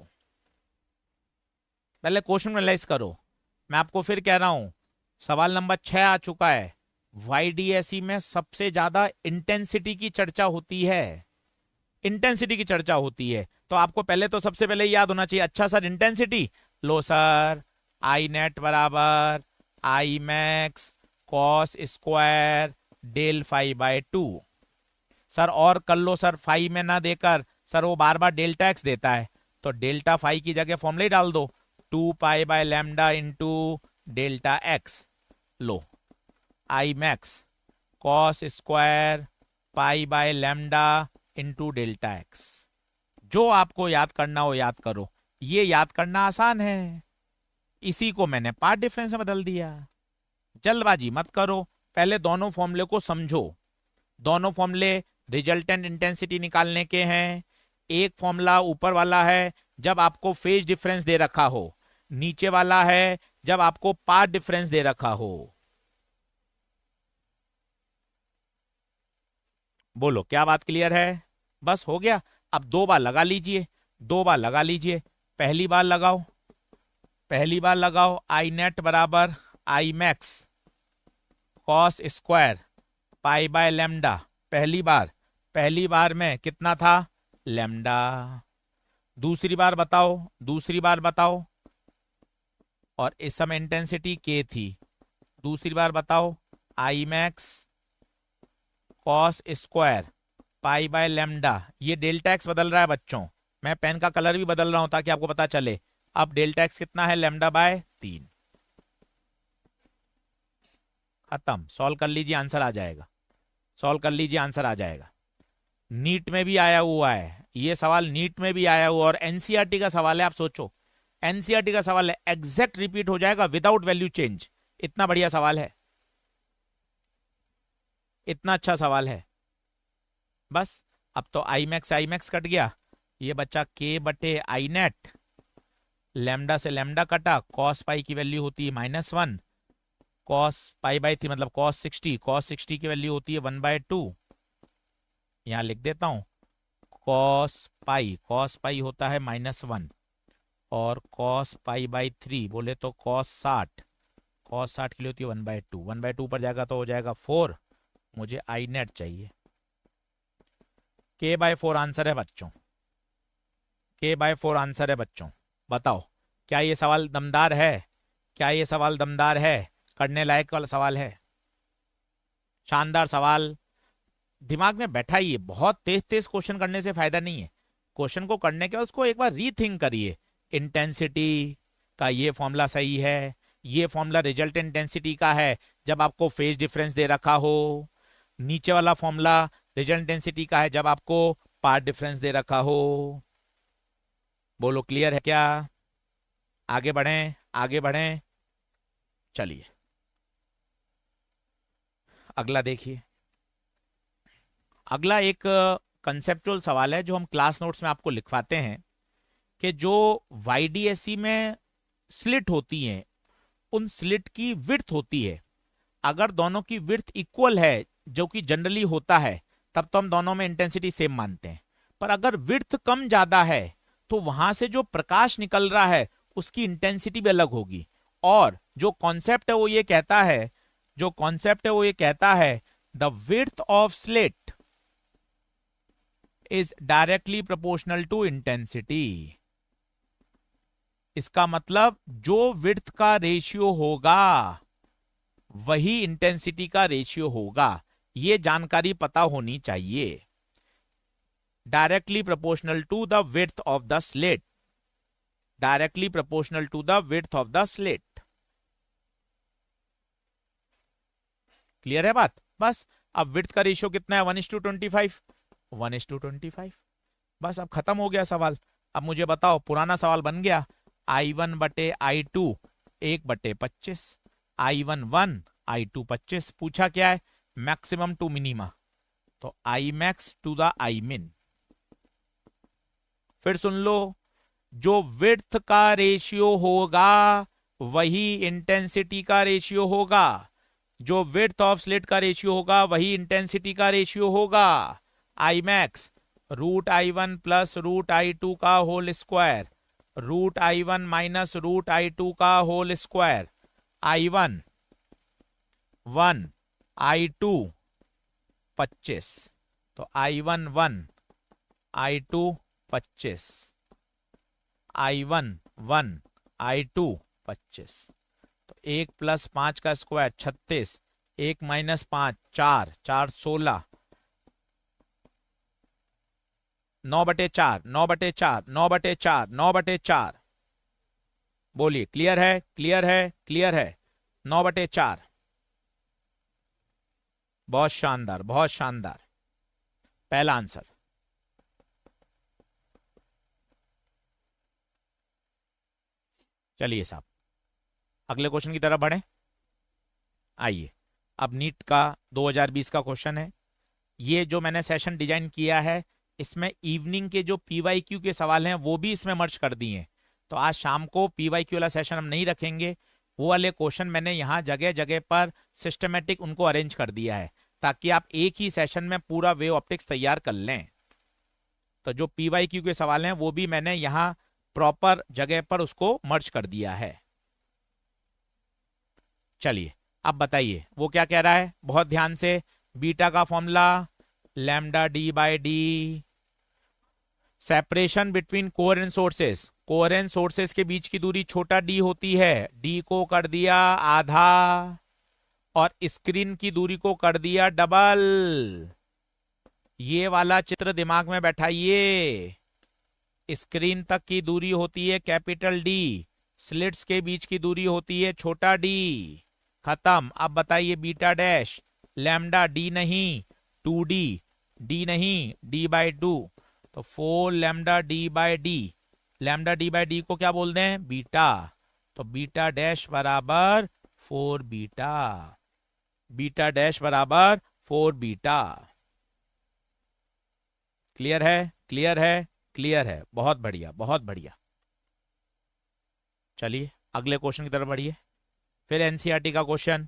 पहले क्वेश्चन एनालाइज करो। मैं आपको फिर कह रहा हूं, सवाल नंबर 6 आ चुका है। वाईडीएसई में सबसे ज्यादा इंटेंसिटी की चर्चा होती है, इंटेंसिटी की चर्चा होती है। तो आपको पहले तो सबसे पहले याद होना चाहिए, अच्छा सर इंटेंसिटी, लो सर आई नेट बराबर I max cos square del phi by 2। Sir और कर लो सर, फाई में ना देकर, सर वो बार बार डेल्टा एक्स देता है, तो डेल्टा फाई की जगह फॉर्मूला ही डाल दो, 2 pi by lambda into delta x. Low I max cos square pi by lambda into delta x. जो आपको याद करना हो याद करो, ये याद करना आसान है। इसी को मैंने पार्ट डिफरेंस में बदल दिया। जल्दबाजी मत करो, पहले दोनों फॉर्मूले को समझो। दोनों फॉर्मूले रिजल्टेंट इंटेंसिटी निकालने के हैं। एक फॉर्मूला ऊपर वाला है जब आपको फेज डिफरेंस दे रखा हो, नीचे वाला है जब आपको पार्ट डिफरेंस दे रखा हो। बोलो क्या बात क्लियर है? बस हो गया। अब 2 बार लगा लीजिए, 2 बार लगा लीजिए। पहली बार लगाओ, पहली बार लगाओ आई नेट बराबर I max cos square pi by lambda. पहली बार, पहली बार में कितना था? लैम्डा। दूसरी बार बताओ, दूसरी बार बताओ, और इस समय इंटेंसिटी के थी। दूसरी बार बताओ, आई max cos square pi by lambda. ये डेल्टा एक्स बदल रहा है बच्चों, मैं पेन का कलर भी बदल रहा हूं ताकि आपको पता चले। अब डेल्टा एक्स कितना है? Lambda by 3। खत्म, सॉल्व कर लीजिए, आंसर आ जाएगा। सॉल्व कर लीजिए, आंसर आ जाएगा। नीट में भी आया हुआ है ये सवाल, नीट में भी आया हुआ, और एनसीईआरटी का सवाल है। आप सोचो, एनसीईआरटी का सवाल है, एग्जैक्ट रिपीट हो जाएगा विदाउट वैल्यू चेंज। इतना बढ़िया सवाल है, इतना अच्छा सवाल है। बस अब तो आई मैक्स कट गया, ये बच्चा के बटे आई नेट, लैम्डा से लैम्डा कटा, कॉस पाई की वैल्यू होती है -1, कॉस पाई बाई 3 मतलब कॉस 60, कॉस 60 की वैल्यू होती है 1/2। यहां लिख देता हूं, कॉस पाई होता है -1, और कॉस पाई बाई 3 बोले तो कॉस 60 के लिए होती है 1/2। 1/2 पर जाएगा तो हो जाएगा 4। मुझे आई नेट चाहिए, k/4 आंसर है बच्चों, k/4 आंसर है बच्चों। बताओ क्या ये सवाल दमदार है? क्या ये सवाल दमदार है? करने लायक वाला सवाल है, शानदार सवाल। दिमाग में बैठाइए, बहुत तेज तेज क्वेश्चन करने से फायदा नहीं है। क्वेश्चन को करने के बाद उसको एक बार रीथिंक करिए। इंटेंसिटी का ये फॉर्मूला सही है, ये फॉर्मूला रिजल्ट इंटेंसिटी का है जब आपको फेज डिफरेंस दे रखा हो। नीचे वाला फॉर्मूला रिजल्ट इंटेंसिटी का है जब आपको पार्ट डिफरेंस दे रखा हो। बोलो क्लियर है क्या? आगे बढ़ें, आगे बढ़ें। चलिए अगला देखिए। अगला एक कंसेप्चुअल सवाल है जो हम क्लास नोट्स में आपको लिखवाते हैं, कि जो वाईडीएसई में स्लिट होती हैं उन स्लिट की विड्थ होती है। अगर दोनों की विड्थ इक्वल है, जो कि जनरली होता है, तब तो हम दोनों में इंटेंसिटी सेम मानते हैं। पर अगर विड्थ कम ज्यादा है तो वहां से जो प्रकाश निकल रहा है उसकी इंटेंसिटी भी अलग होगी। और जो कॉन्सेप्ट है वो ये कहता है, जो कॉन्सेप्ट है वो ये कहता है, the width of slit is directly proportional to intensity. इसका मतलब जो विड्थ का रेशियो होगा वही इंटेंसिटी का रेशियो होगा, ये जानकारी पता होनी चाहिए। Directly proportional to the width of the slit, directly proportional to the width of the slit. Clear है बात? बस अब विड्थ का रेशियो कितना है? 1:25, 1:25। बस अब खत्म हो गया सवाल। अब मुझे बताओ, पुराना सवाल बन गया, I1/I2 1/25, I1 1, I2 25। पूछा क्या है? मैक्सिमम टू मिनिमा, तो I max to the I min। फिर सुन लो, जो विड्थ का रेशियो होगा वही इंटेंसिटी का रेशियो होगा, जो विड्थ ऑफ स्लिट का रेशियो होगा वही इंटेंसिटी का रेशियो होगा। I max √I1 plus √I2 का whole square, √I1 minus √I2 का होल स्क्वायर। I1 1, I2 25, तो I1 1, I2 25, I1 1, I2 25। तो 1 + 5 का स्क्वायर 36, 1 - 5 4, 4 16, 9/4, 9/4, 9/4, 9/4। बोलिए, क्लियर है? क्लियर है? क्लियर है? 9/4। बहुत शानदार, बहुत शानदार, पहला आंसर। चलिए साहब, अगले क्वेश्चन की तरफ बढ़े। आइए, अब नीट का 2020 का क्वेश्चन है। ये जो मैंने सेशन डिजाइन किया है, इसमें इवनिंग के जो पीवाईक्यू के सवाल हैं वो भी इसमें मर्ज कर दिए हैं। तो आज शाम को पीवाईक्यू वाला सेशन हम नहीं रखेंगे, वो वाले क्वेश्चन मैंने यहाँ जगह जगह पर सिस्टमेटिक उनको अरेंज कर दिया है, ताकि आप एक ही सेशन में पूरा वेव ऑप्टिक्स तैयार कर लें। तो जो पीवाईक्यू के सवाल हैं वो भी मैंने यहाँ प्रॉपर जगह पर उसको मर्ज कर दिया है। चलिए, अब बताइए वो क्या कह रहा है, बहुत ध्यान से। बीटा का formula λd/d, separation between coherent sources, coherent sources के बीच की दूरी छोटा d होती है, d को कर दिया आधा और स्क्रीन की दूरी को कर दिया डबल। ये वाला चित्र दिमाग में बैठाइए। स्क्रीन तक की दूरी होती है कैपिटल D, स्लिट्स के बीच की दूरी होती है छोटा d। खत्म। अब बताइए बीटा डैश, लैम्डा d नहीं 2d, d नहीं d/2, तो 4 लैम्डा d/d, लैम्डा d/d को क्या बोलते हैं? बीटा। तो बीटा डैश बराबर 4 बीटा, बीटा डैश बराबर 4 बीटा। क्लियर है? क्लियर है? क्लियर है? बहुत बढ़िया, बहुत बढ़िया। चलिए अगले क्वेश्चन की तरफ बढ़िए। फिर एनसीईआरटी का क्वेश्चन,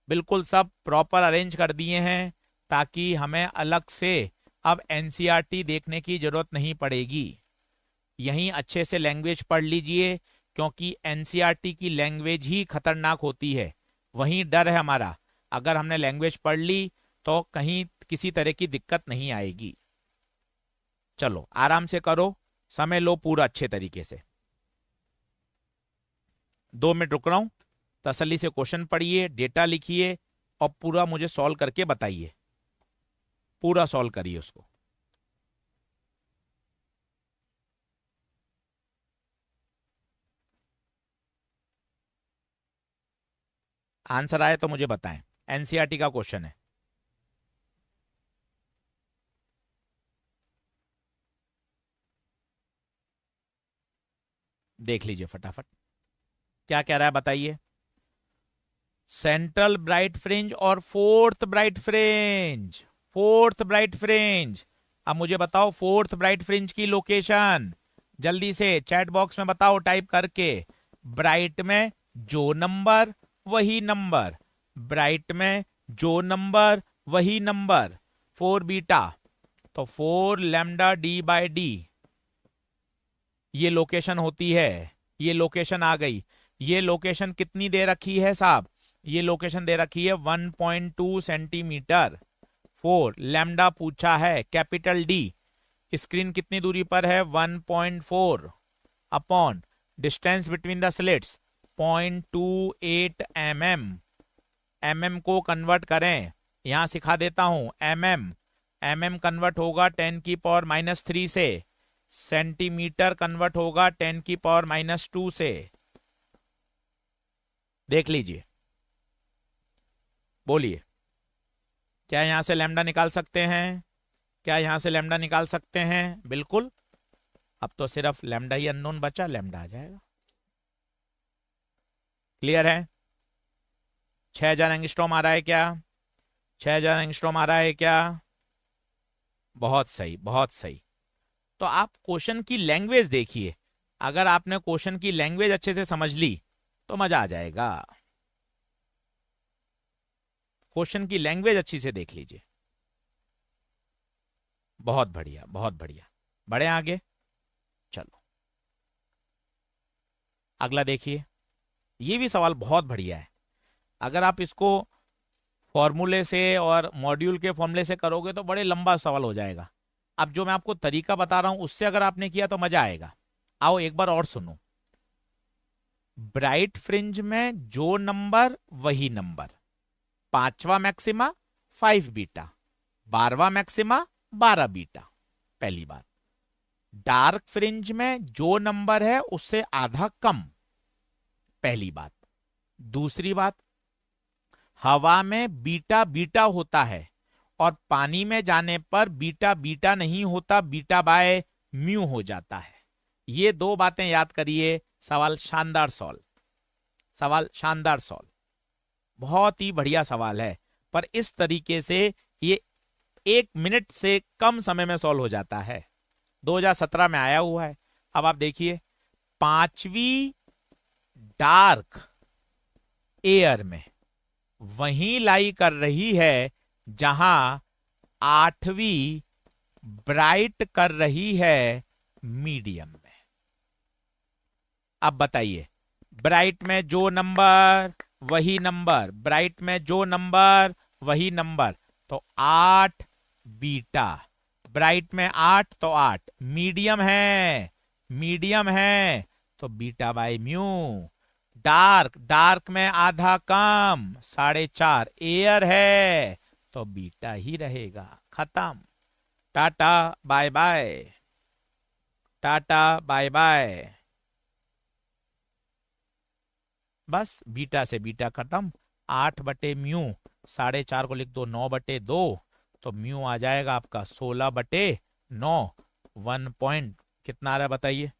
बिल्कुल सब प्रॉपर अरेंज कर दिए हैं ताकि हमें अलग से अब एनसीईआरटी देखने की जरूरत नहीं पड़ेगी। यहीं अच्छे से लैंग्वेज पढ़ लीजिए, क्योंकि एनसीईआरटी की लैंग्वेज ही खतरनाक होती है। वहीं डर है हमारा, अगर हमने लैंग्वेज पढ़ ली तो कहीं किसी तरह की दिक्कत नहीं आएगी। चलो आराम से करो, समय लो पूरा अच्छे तरीके से। 2 मिनट रुक रहा हूं, तसल्ली से क्वेश्चन पढ़िए, डेटा लिखिए और पूरा मुझे सॉल्व करके बताइए, पूरा सॉल्व करिए उसको। आंसर आए तो मुझे बताएं। एनसीईआरटी का क्वेश्चन है। देख लीजिए फटाफट क्या कह रहा है, बताइए। सेंट्रल ब्राइट फ्रिंज और fourth bright fringe, fourth bright fringe. अब मुझे बताओ फोर्थ ब्राइट फ्रिंज की लोकेशन, जल्दी से चैट बॉक्स में बताओ टाइप करके। ब्राइट में जो नंबर वही नंबर, ब्राइट में जो नंबर वही नंबर। 4 बीटा, तो 4 लैम्डा d/d ये लोकेशन होती है। ये लोकेशन आ गई। ये लोकेशन कितनी दे रखी है साहब? ये लोकेशन दे रखी है 1.2 सेंटीमीटर। 4 लैम्डा पूछा है कैपिटल D, स्क्रीन कितनी दूरी पर है? 1.4 upon distance between the slits 0.28 mm। mm को कन्वर्ट करें, यहां सिखा देता हूं, mm कन्वर्ट होगा 10⁻³ से, सेंटीमीटर कन्वर्ट होगा 10⁻²। से देख लीजिए, बोलिए, क्या यहां से लैम्डा निकाल सकते हैं? क्या यहां से लैम्डा निकाल सकते हैं? बिल्कुल। अब तो सिर्फ लैम्डा ही अननोन बचा, लैम्डा आ जाएगा। क्लियर है? 6000 एंगस्ट्रॉम आ रहा है क्या? 6000 एंगस्ट्रॉम आ रहा है क्या? बहुत सही, बहुत सही। तो आप क्वेश्चन की लैंग्वेज देखिए, अगर आपने क्वेश्चन की लैंग्वेज अच्छे से समझ ली तो मजा आ जाएगा। क्वेश्चन की लैंग्वेज अच्छी से देख लीजिए। बहुत बढ़िया, बहुत बढ़िया। बढ़े आगे, चलो अगला देखिए। ये भी सवाल बहुत बढ़िया है। अगर आप इसको फॉर्मूले से और मॉड्यूल के फॉर्मूले से करोगे तो बड़े लंबा सवाल हो जाएगा। अब जो मैं आपको तरीका बता रहा हूं उससे अगर आपने किया तो मजा आएगा। आओ एक बार और सुनो। ब्राइट फ्रिंज में जो नंबर वही नंबर, 5वां मैक्सिमा 5 बीटा, 12वां मैक्सिमा 12 बीटा, पहली बात। डार्क फ्रिंज में जो नंबर है उससे आधा कम, पहली बात। दूसरी बात, हवा में बीटा बीटा होता है और पानी में जाने पर बीटा बीटा नहीं होता, बीटा बाय म्यू हो जाता है। ये दो बातें याद करिए। सवाल शानदार सॉल्व, सवाल शानदार सॉल्व, बहुत ही बढ़िया सवाल है। पर इस तरीके से ये 1 मिनट से कम समय में सॉल्व हो जाता है। 2017 में आया हुआ है। अब आप देखिए, 5वीं डार्क एयर में वहीं लाई कर रही है जहां 8वीं ब्राइट कर रही है मीडियम में। अब बताइए, ब्राइट में जो नंबर वही नंबर, ब्राइट में जो नंबर वही नंबर, तो 8 बीटा। ब्राइट में 8 तो 8, मीडियम है, मीडियम है तो beta by mu. Dark, dark में आधा कम, 4.5, एयर है तो बीटा ही रहेगा। खत्म। Ta-ta bye bye, ta-ta bye bye. बस बीटा से बीटा खत्म। 8/म्यू, 4.5 को लिख दो 9/2, तो म्यू आ जाएगा आपका 16/9। 1 पॉइंट कितना आ रहा है बताइए?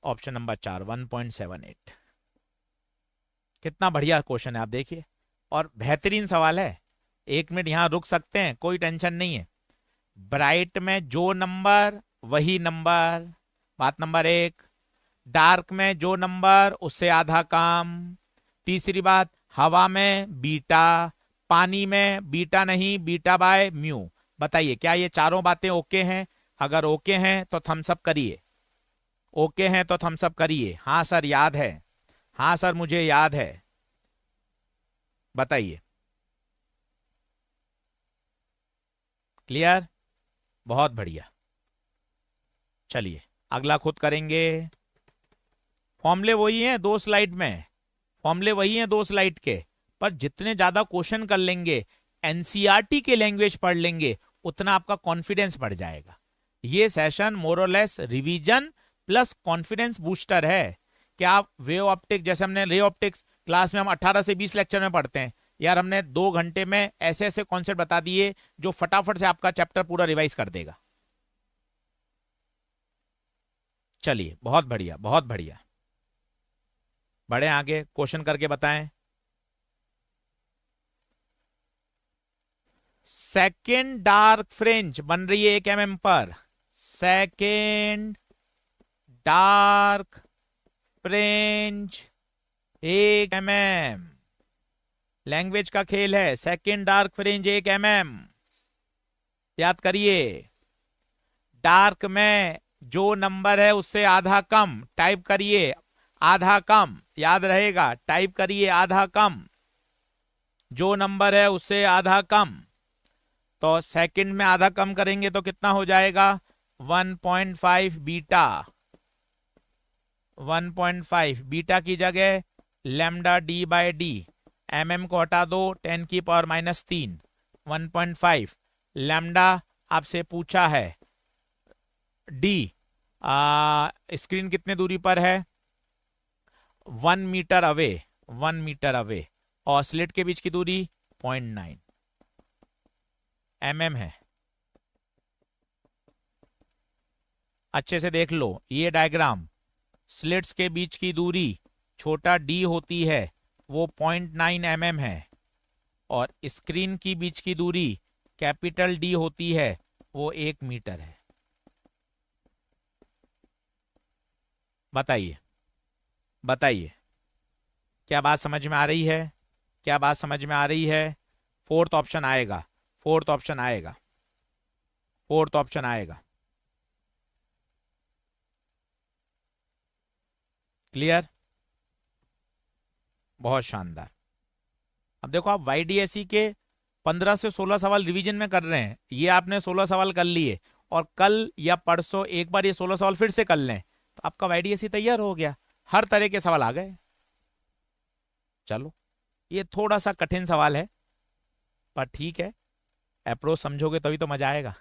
Option number 4, 1.78। कितना बढ़िया क्वेश्चन है, आप देखिए, और बेहतरीन सवाल है। 1 मिनट यहां रुक सकते हैं, कोई टेंशन नहीं है। ब्राइट में जो नंबर वही नंबर, बात नंबर 1। डार्क में जो नंबर उससे आधा कम। तीसरी बात, हवा में बीटा, पानी में बीटा नहीं, बीटा बाय म्यू। बताइए क्या ये चारों बातें ओके हैं? अगर ओके हैं तो थम्स अप करिए, ओके हैं तो थम्स अप करिए। हाँ सर याद है, हाँ सर मुझे याद है, बताइए। क्लियर? बहुत बढ़िया। चलिए अगला खुद करेंगे। फॉर्मूले वही हैं 2 स्लाइड में, फॉर्मूले वही हैं 2 स्लाइड के, पर जितने ज्यादा क्वेश्चन कर लेंगे, एनसीईआरटी के लैंग्वेज पढ़ लेंगे, उतना आपका कॉन्फिडेंस बढ़ जाएगा। ये सेशन मोरलेस रिवीजन प्लस कॉन्फिडेंस बूस्टर है। क्या आप वेव ऑप्टिक, जैसे हमने रे ऑप्टिक्स क्लास में हम 18 से 20 लेक्चर में पढ़ते हैं, यार हमने 2 घंटे में ऐसे ऐसे कॉन्सेप्ट बता दिए जो फटाफट से आपका चैप्टर पूरा रिवाइज कर देगा। चलिए बहुत बढ़िया, बहुत बढ़िया। बढ़े आगे, क्वेश्चन करके बताएं। सेकेंड डार्क फ्रिंज बन रही है 1 mm पर। Second dark fringe 1 mm। Language का खेल है। सेकेंड डार्क फ्रिंज 1 mm, याद करिए। डार्क में जो नंबर है उससे आधा कम, टाइप करिए आधा कम, याद रहेगा, टाइप करिए आधा कम। जो नंबर है उससे आधा कम, तो सेकंड में आधा कम करेंगे तो कितना हो जाएगा? 1.5 बीटा। 1.5, बीटा की जगह lambda D by D, mm को हटा दो 10 की पावर -3, 1.5 लैम्डा आपसे पूछा है डी, स्क्रीन कितने दूरी पर है 1 मीटर अवे, 1 मीटर अवे, और स्लिट के बीच की दूरी 0.9 mm है। अच्छे से देख लो ये डायग्राम, स्लिट्स के बीच की दूरी छोटा d होती है वो 0.9 mm है, और स्क्रीन की बीच की दूरी कैपिटल D होती है वो 1 मीटर है। बताइए बताइए, क्या बात समझ में आ रही है? क्या बात समझ में आ रही है? फोर्थ ऑप्शन आएगा, फोर्थ ऑप्शन आएगा, फोर्थ ऑप्शन आएगा। क्लियर? बहुत शानदार। अब देखो आप YDSE के 15 से 16 सवाल रिवीजन में कर रहे हैं, ये आपने 16 सवाल कर लिए, और कल या परसों एक बार ये 16 सवाल फिर से कर लें तो आपका YDSE तैयार हो गया, हर तरह के सवाल आ गए। चलो ये थोड़ा सा कठिन सवाल है पर ठीक है, अप्रोच समझोगे तभी तो मजा आएगा।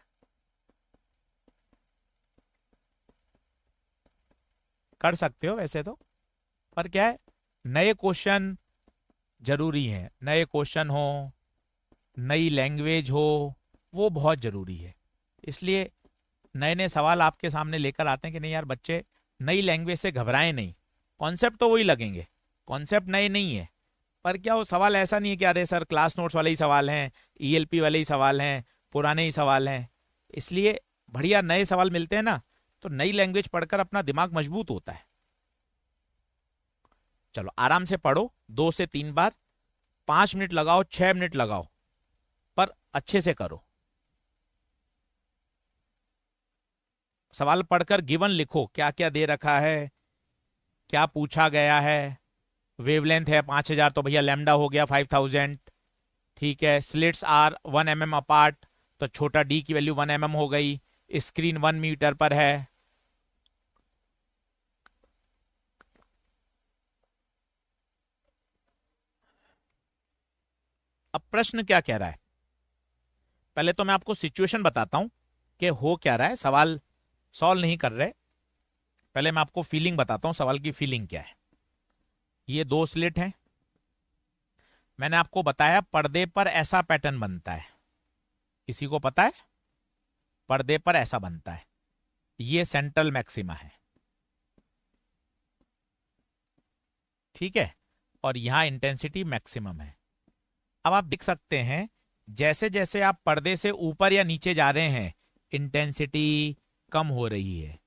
कर सकते हो वैसे तो, पर क्या है नए क्वेश्चन जरूरी हैं, नए क्वेश्चन हो, नई लैंग्वेज हो, वो बहुत जरूरी है। इसलिए नए नए सवाल आपके सामने लेकर आते हैं कि नहीं यार बच्चे नई लैंग्वेज से घबराएं नहीं, कॉन्सेप्ट तो वही लगेंगे, कॉन्सेप्ट नए नहीं है, पर क्या वो सवाल ऐसा नहीं है कि अरे सर क्लास नोट्स वाले ही सवाल हैं, ELP वाले ही सवाल हैं, पुराने ही सवाल हैं। इसलिए बढ़िया नए सवाल मिलते हैं ना, तो नई लैंग्वेज पढ़कर अपना दिमाग मजबूत होता है। चलो आराम से पढ़ो, 2 से 3 बार, 5 मिनट लगाओ, 6 मिनट लगाओ, पर अच्छे से करो। सवाल पढ़कर गिवन लिखो, क्या क्या दे रखा है, क्या पूछा गया है। वेवलेंथ है 5000 तो भैया लैम्डा हो गया 5000, ठीक है। स्लिट्स आर 1 mm अपार्ट तो छोटा d की वैल्यू 1 mm हो गई। स्क्रीन 1 मीटर पर है। अब प्रश्न क्या कह रहा है, पहले तो मैं आपको सिचुएशन बताता हूं कि हो क्या रहा है, सवाल सॉल्व नहीं कर रहे, पहले मैं आपको फीलिंग बताता हूं, सवाल की फीलिंग क्या है। ये 2 स्लिट हैं, मैंने आपको बताया पर्दे पर ऐसा पैटर्न बनता है, किसी को पता है? पर्दे पर ऐसा बनता है, ये सेंट्रल मैक्सिमा है, ठीक है, और यहां इंटेंसिटी मैक्सिमम है। अब आप देख सकते हैं जैसे जैसे आप पर्दे से ऊपर या नीचे जा रहे हैं इंटेंसिटी कम हो रही है,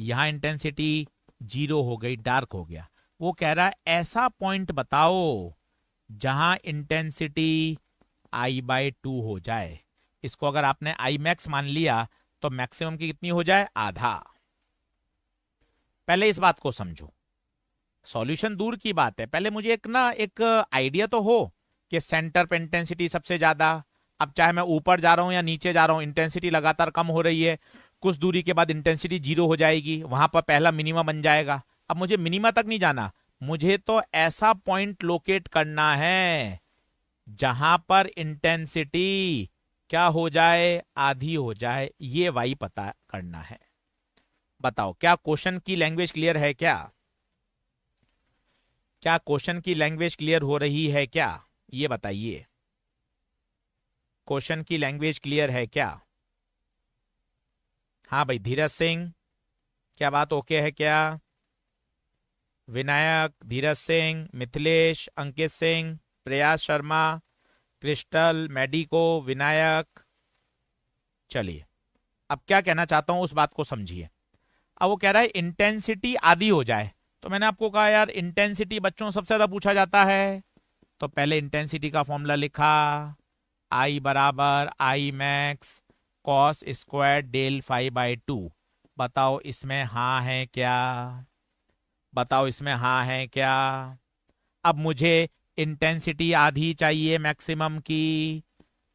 यहां इंटेंसिटी 0 हो गई, डार्क हो गया। वो कह रहा है ऐसा पॉइंट बताओ जहां इंटेंसिटी I/2 हो जाए। इसको अगर आपने I मैक्स मान लिया तो मैक्सिमम की कितनी हो जाए, आधा। पहले इस बात को समझो, सॉल्यूशन दूर की बात है, पहले मुझे एक आइडिया तो हो कि सेंटर पे इंटेंसिटी सबसे ज्यादा। अब चाहे मैं ऊपर जा रहा हूं या नीचे जा रहा हूं, इंटेंसिटी लगातार कम हो रही है, कुछ दूरी के बाद इंटेंसिटी 0 हो जाएगी, वहां पर पहला मिनिमा बन जाएगा। अब मुझे मिनिमा तक नहीं जाना, मुझे तो ऐसा पॉइंट लोकेट करना है जहां पर इंटेंसिटी क्या हो जाए, आधी हो जाए, ये वाई पता करना है। बताओ क्या क्वेश्चन की लैंग्वेज क्लियर है क्या? क्या क्वेश्चन की लैंग्वेज क्लियर हो रही है क्या, ये बताइए। क्वेश्चन की लैंग्वेज क्लियर है क्या? हाँ भाई धीरज सिंह, क्या बात ओके है क्या? विनायक, धीरज सिंह, मिथिलेश, अंकित सिंह, प्रयास शर्मा, क्रिस्टल, मेडिको, विनायक। चलिए अब क्या कहना चाहता हूं उस बात को समझिए। अब वो कह रहा है इंटेंसिटी आधी हो जाए, तो मैंने आपको कहा यार इंटेंसिटी बच्चों सबसे ज्यादा पूछा जाता है, तो पहले इंटेंसिटी का फॉर्मूला लिखा, I बराबर I max cos square del phi by 2। बताओ इसमें हाँ है क्या? बताओ इसमें हाँ है क्या? अब मुझे इंटेंसिटी आधी चाहिए मैक्सिमम की,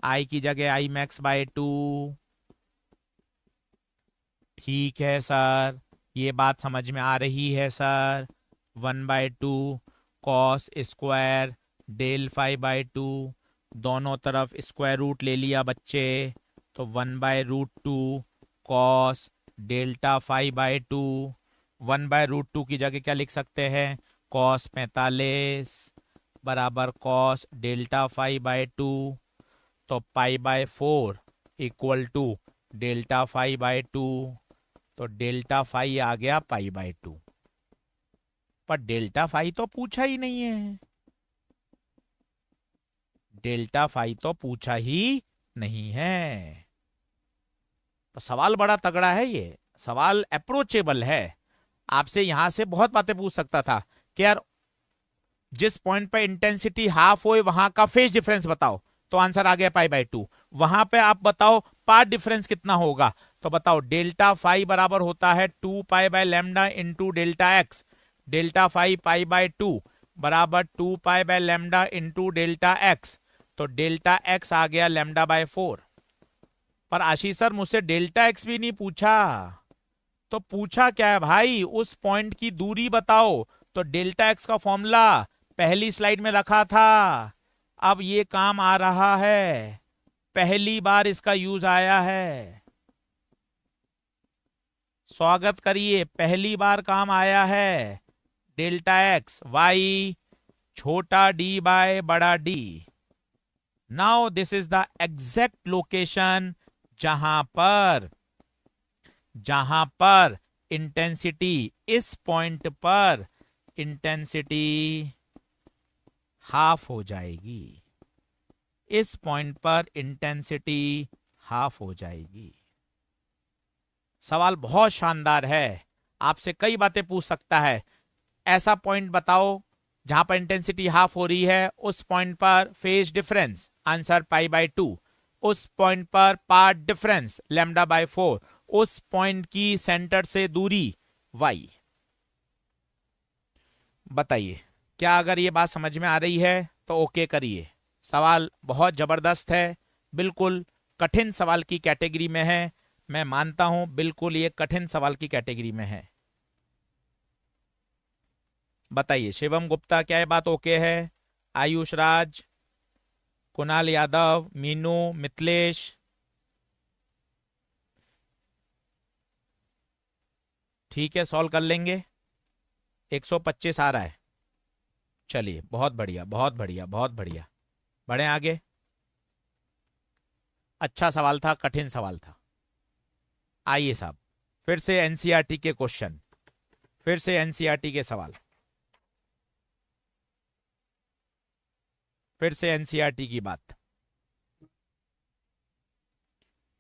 I की जगह I मैक्स बाई 2। ठीक है सर, ये बात समझ में आ रही है sir? 1/2 cos square del five by two, दोनों तरफ स्क्वायर रूट ले लिया बच्चे, तो 1/√2 cos delta five by two. 1/√2 की जगह क्या लिख सकते हैं? कॉस 45 बराबर cos delta five by two, तो π/4 equal to delta five by two, तो डेल्टा फाइव आ गया π/2। पर डेल्टा फाइव तो पूछा ही नहीं है, डेल्टा फाइव तो पूछा ही नहीं है। तो सवाल बड़ा तगड़ा है, ये सवाल अप्रोचेबल है। आपसे यहां से बहुत बातें पूछ सकता था कि यार जिस पॉइंट पे इंटेंसिटी हाफ हो वहां का फेज डिफरेंस बताओ, तो आंसर आ गया π/2। वहां पे आप बताओ पार्ट डिफरेंस कितना होगा, तो बताओ डेल्टा फाइव बराबर होता है 2π/λ into delta x. Delta five π/2 बराबर 2π/λ इंटू डेल्टा एक्स, तो डेल्टा एक्स आ गया λ/4। पर आशीष सर मुझसे डेल्टा एक्स भी नहीं पूछा, तो पूछा क्या है भाई? उस पॉइंट की दूरी बताओ। तो डेल्टा एक्स का फॉर्मूला पहली स्लाइड में रखा था, अब ये काम आ रहा है, पहली बार इसका यूज आया है। स्वागत करिए, पहली बार काम आया है। डेल्टा एक्स वाई छोटा डी बाय बड़ा D. Now this is the exact location जहां पर इंटेंसिटी, इस पॉइंट पर इंटेंसिटी हाफ हो जाएगी, इस पॉइंट पर इंटेंसिटी हाफ हो जाएगी। सवाल बहुत शानदार है, आपसे कई बातें पूछ सकता है। ऐसा पॉइंट बताओ जहां पर इंटेंसिटी हाफ हो रही है, उस पॉइंट पर फेज डिफरेंस, आंसर π/2। उस पॉइंट पर पार्ट डिफरेंस λ/4, उस पॉइंट की सेंटर से दूरी y। बताइए, क्या अगर ये बात समझ में आ रही है तो ओके करिए। सवाल बहुत जबरदस्त है, बिल्कुल कठिन सवाल की कैटेगरी में है, मैं मानता हूं बिल्कुल ये कठिन सवाल की कैटेगरी में है। बताइए शिवम गुप्ता, क्या ये बात ओके है? आयुष राज, कुणाल यादव, मीनू, मिथिलेश, ठीक है सॉल्व कर लेंगे। 125 आ रहा है, चलिए बहुत बढ़िया बहुत बढ़िया बहुत बढ़िया, बढ़े आगे। अच्छा सवाल था, कठिन सवाल था। आइए साहब, फिर से एनसीईआरटी के क्वेश्चन, फिर से एनसीईआरटी के सवाल, फिर से एनसीईआरटी की बात।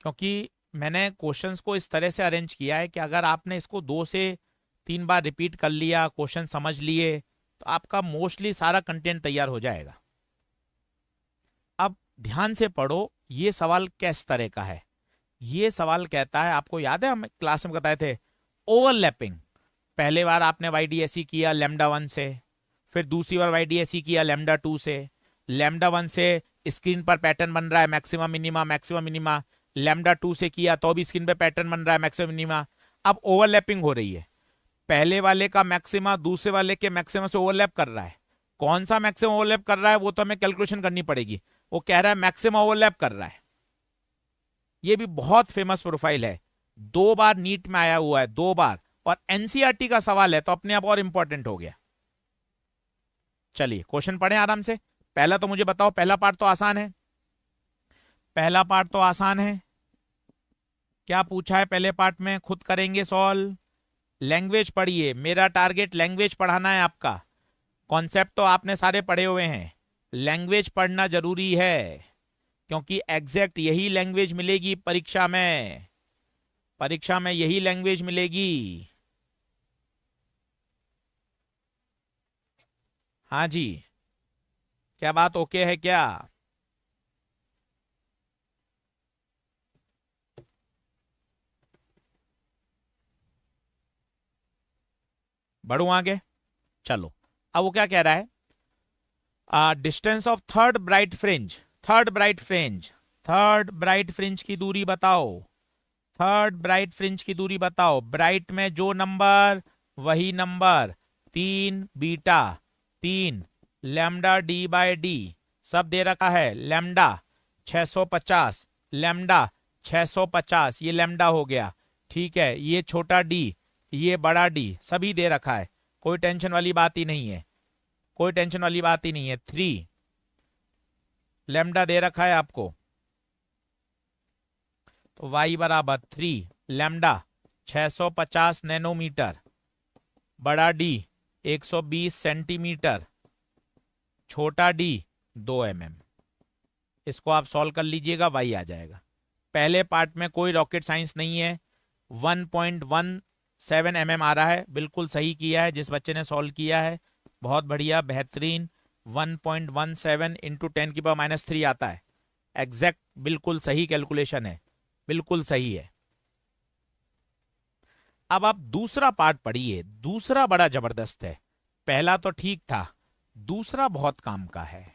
क्योंकि मैंने क्वेश्चंस को इस तरह से अरेंज किया है कि अगर आपने इसको 2 से 3 बार रिपीट कर लिया, क्वेश्चन समझ लिए, तो आपका मोस्टली सारा कंटेंट तैयार हो जाएगा। अब ध्यान से पढ़ो, ये सवाल किस तरह का है। ये सवाल कहता है, आपको याद है हम क्लास में बताए थे, ओवरलैपिंग। पहले बार आपने YDSE किया λ1 से, फिर दूसरी बार YDSE किया λ2 से। λ1 से स्क्रीन पर पैटर्न बन रहा है मैक्सिमम मिनिमा मैक्सिमम मिनिमा, λ2 से किया तो भी स्क्रीन पर पैटर्न बन रहा है मैक्सिमम मिनिमा। अब ओवरलैपिंग हो रही है, पहले वाले का मैक्सिमा दूसरे वाले के मैक्सिमम से ओवरलैप कर रहा है। कौन सा मैक्सिमम ओवरलैप कर रहा है वो तो हमें कैलकुलेशन करनी पड़ेगी। वो कह रहा है मैक्सिमम ओवरलैप कर रहा है। ये भी बहुत फेमस प्रोफाइल है, 2 बार नीट में आया हुआ है, 2 बार, और एनसीईआरटी का सवाल है तो अपने आप और इंपॉर्टेंट हो गया। चलिए क्वेश्चन पढ़ें आराम से। पहला तो मुझे बताओ, पहला पार्ट तो आसान है, पहला पार्ट तो आसान है। क्या पूछा है पहले पार्ट में, खुद करेंगे सॉल्व। लैंग्वेज पढ़िए, मेरा टारगेट लैंग्वेज पढ़ाना है आपका। कॉन्सेप्ट तो आपने सारे पढ़े हुए हैं, लैंग्वेज पढ़ना जरूरी है, क्योंकि एग्जैक्ट यही लैंग्वेज मिलेगी परीक्षा में, परीक्षा में यही लैंग्वेज मिलेगी। हाँ जी, क्या बात ओके है क्या? बढ़ू आगे, चलो। अब वो क्या कह रहा है, distance of third bright fringe, third bright fringe, third bright fringe की दूरी बताओ। थर्ड ब्राइट फ्रिंज की दूरी बताओ। ब्राइट में जो नंबर वही number, 3 beta 3 lambda D by D सब दे रखा है। लैम्डा 650, लैम्डा 650, ये लैम्डा हो गया। ठीक है, ये छोटा डी, ये बड़ा डी, सभी दे रखा है। कोई टेंशन वाली बात ही नहीं है, कोई टेंशन वाली बात ही नहीं है। 3 लैम्डा दे रखा है आपको, तो y बराबर 3 लैम्डा 650 नैनोमीटर, बड़ा डी 120 सेंटीमीटर, छोटा डी 2 mm। इसको आप सॉल्व कर लीजिएगा, y आ जाएगा। पहले पार्ट में कोई रॉकेट साइंस नहीं है। 1.17 mm आ रहा है, बिल्कुल सही किया है जिस बच्चे ने सॉल्व किया है, बहुत बढ़िया, बेहतरीन। 1.17 इंटू 10⁻³ आता है, एग्जैक्ट बिल्कुल सही कैलकुलेशन है, बिल्कुल सही है। अब आप दूसरा पार्ट पढ़िए, दूसरा बड़ा जबरदस्त है। पहला तो ठीक था, दूसरा बहुत काम का है।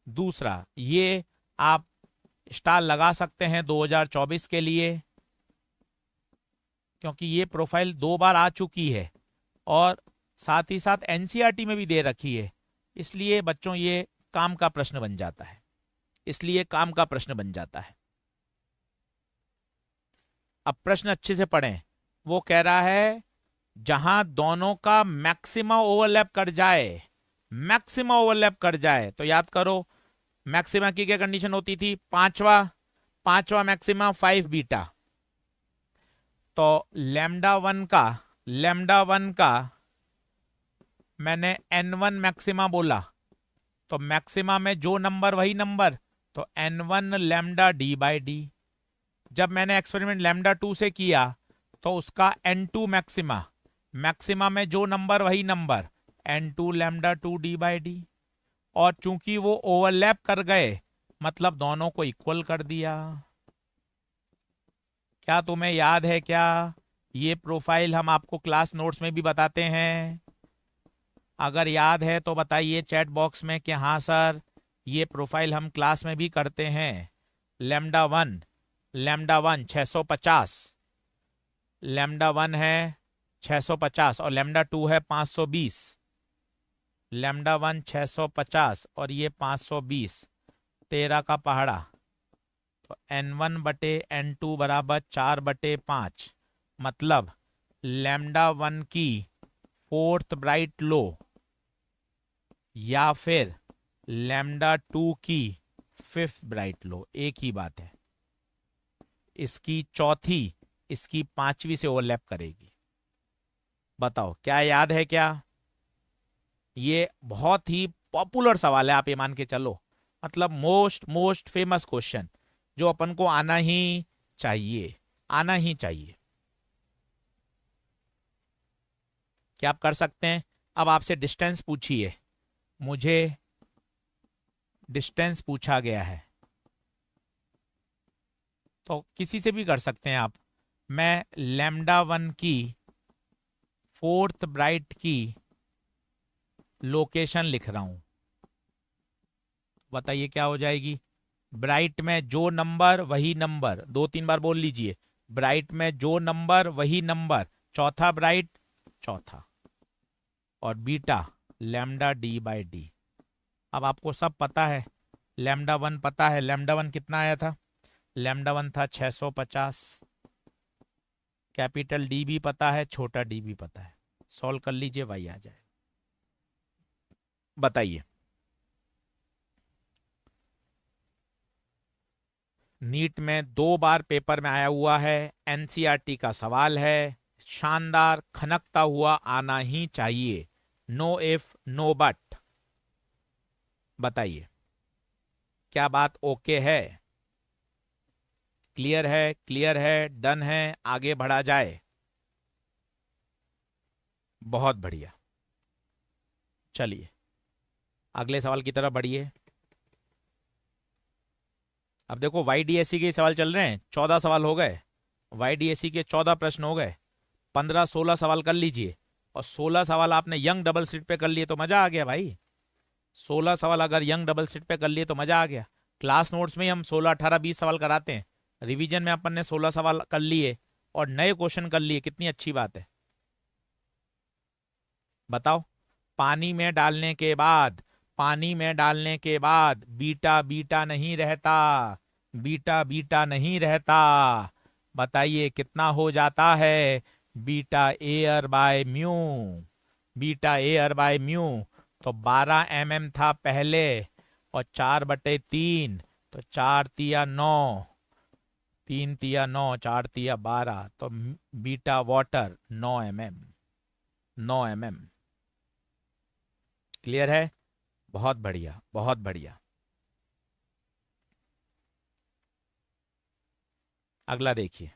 दूसरा ये आप स्टार लगा सकते हैं 2024 के लिए, क्योंकि ये प्रोफाइल 2 बार आ चुकी है और साथ ही साथ एनसीईआरटी में भी दे रखी है, इसलिए बच्चों ये काम का प्रश्न बन जाता है, इसलिए काम का प्रश्न बन जाता है। अब प्रश्न अच्छे से पढ़ें। वो कह रहा है जहां दोनों का मैक्सिमम ओवरलैप कर जाए, मैक्सिमम ओवरलैप कर जाए, तो याद करो मैक्सिमा की क्या कंडीशन होती थी, पांचवा मैक्सिमा 5 बीटा। तो लैम्डा वन का मैंने n1 मैक्सिमा बोला, तो मैक्सिमा में जो नंबर वही नंबर, तो n1 lambda d by D. जब मैंने एक्सपेरिमेंट लैम्डा 2 से किया तो उसका n2 मैक्सिमा में जो नंबर वही number, n2 lambda 2 D by D. और चूंकि वो ओवरलैप कर गए मतलब दोनों को इक्वल कर दिया। क्या तुम्हें याद है क्या? ये प्रोफाइल हम आपको क्लास नोट्स में भी बताते हैं, अगर याद है तो बताइए चैट बॉक्स में कि हाँ सर ये प्रोफाइल हम क्लास में भी करते हैं। लैम्डा वन 650, लैम्डा 1 है 650 और लैम्डा 2 है 520। लैम्डा 1 650 और ये 520, 13 का पहाड़ा, तो n1 बटे n2 बराबर 4/5। मतलब लैम्डा 1 की 4th ब्राइट लो या फिर लैम्डा 2 की 5th ब्राइट लो, एक ही बात है। इसकी चौथी इसकी 5वीं से ओवरलैप करेगी। बताओ क्या याद है क्या? ये बहुत ही पॉपुलर सवाल है, आप ये मान के चलो, मतलब मोस्ट फेमस क्वेश्चन जो अपन को आना ही चाहिए, आना ही चाहिए। क्या आप कर सकते हैं? अब आपसे डिस्टेंस पूछिए, मुझे डिस्टेंस पूछा गया है, तो किसी से भी कर सकते हैं आप। मैं लैम्डा 1 की 4th ब्राइट की लोकेशन लिख रहा हूं, बताइए क्या हो जाएगी। ब्राइट में जो नंबर वही नंबर, 2-3 बार बोल लीजिए, ब्राइट में जो नंबर वही नंबर, चौथा ब्राइट चौथा, और beta lambda d by D. अब आपको सब पता है, लैम्डा 1 पता है, लैम्डा 1 कितना आया था? लैम्डा 1 था 650। कैपिटल डी भी पता है, छोटा डी भी पता है, सॉल्व कर लीजिए, वही आ जाए। बताइए, नीट में 2 बार पेपर में आया हुआ है, एनसीईआरटी का सवाल है, शानदार खनकता हुआ आना ही चाहिए, नो इफ नो बट। बताइए क्या बात ओके है, क्लियर है, डन है, आगे बढ़ा जाए? बहुत बढ़िया, चलिए अगले सवाल की तरफ बढ़िए। अब देखो YDSE के सवाल चल रहे हैं, 14 सवाल हो गए, YDSE के 14 प्रश्न हो गए, 15-16 सवाल कर लीजिए, और 16 सवाल आपने यंग डबल सीट पे कर लिए तो मजा आ गया भाई। 16 सवाल अगर यंग डबल सीट पे कर लिए तो मजा आ गया। क्लास नोट्स में हम 16, 18, 20 सवाल कराते हैं, रिवीजन में अपन ने 16 सवाल कर लिए और नए क्वेश्चन कर लिए, कितनी अच्छी बात है। बताओ, पानी में डालने के बाद, पानी में डालने के बाद बीटा बीटा नहीं रहता, बीटा बीटा नहीं रहता। बताइए कितना हो जाता है, beta air by mu, beta air by mu. तो 12 mm था पहले, और 4/3, तो 4×3 = 9, 3×3 = 9, 4×3 = 12, तो beta water 9 mm, 9 mm। Clear है? बहुत बढ़िया, बहुत बढ़िया। अगला देखिए,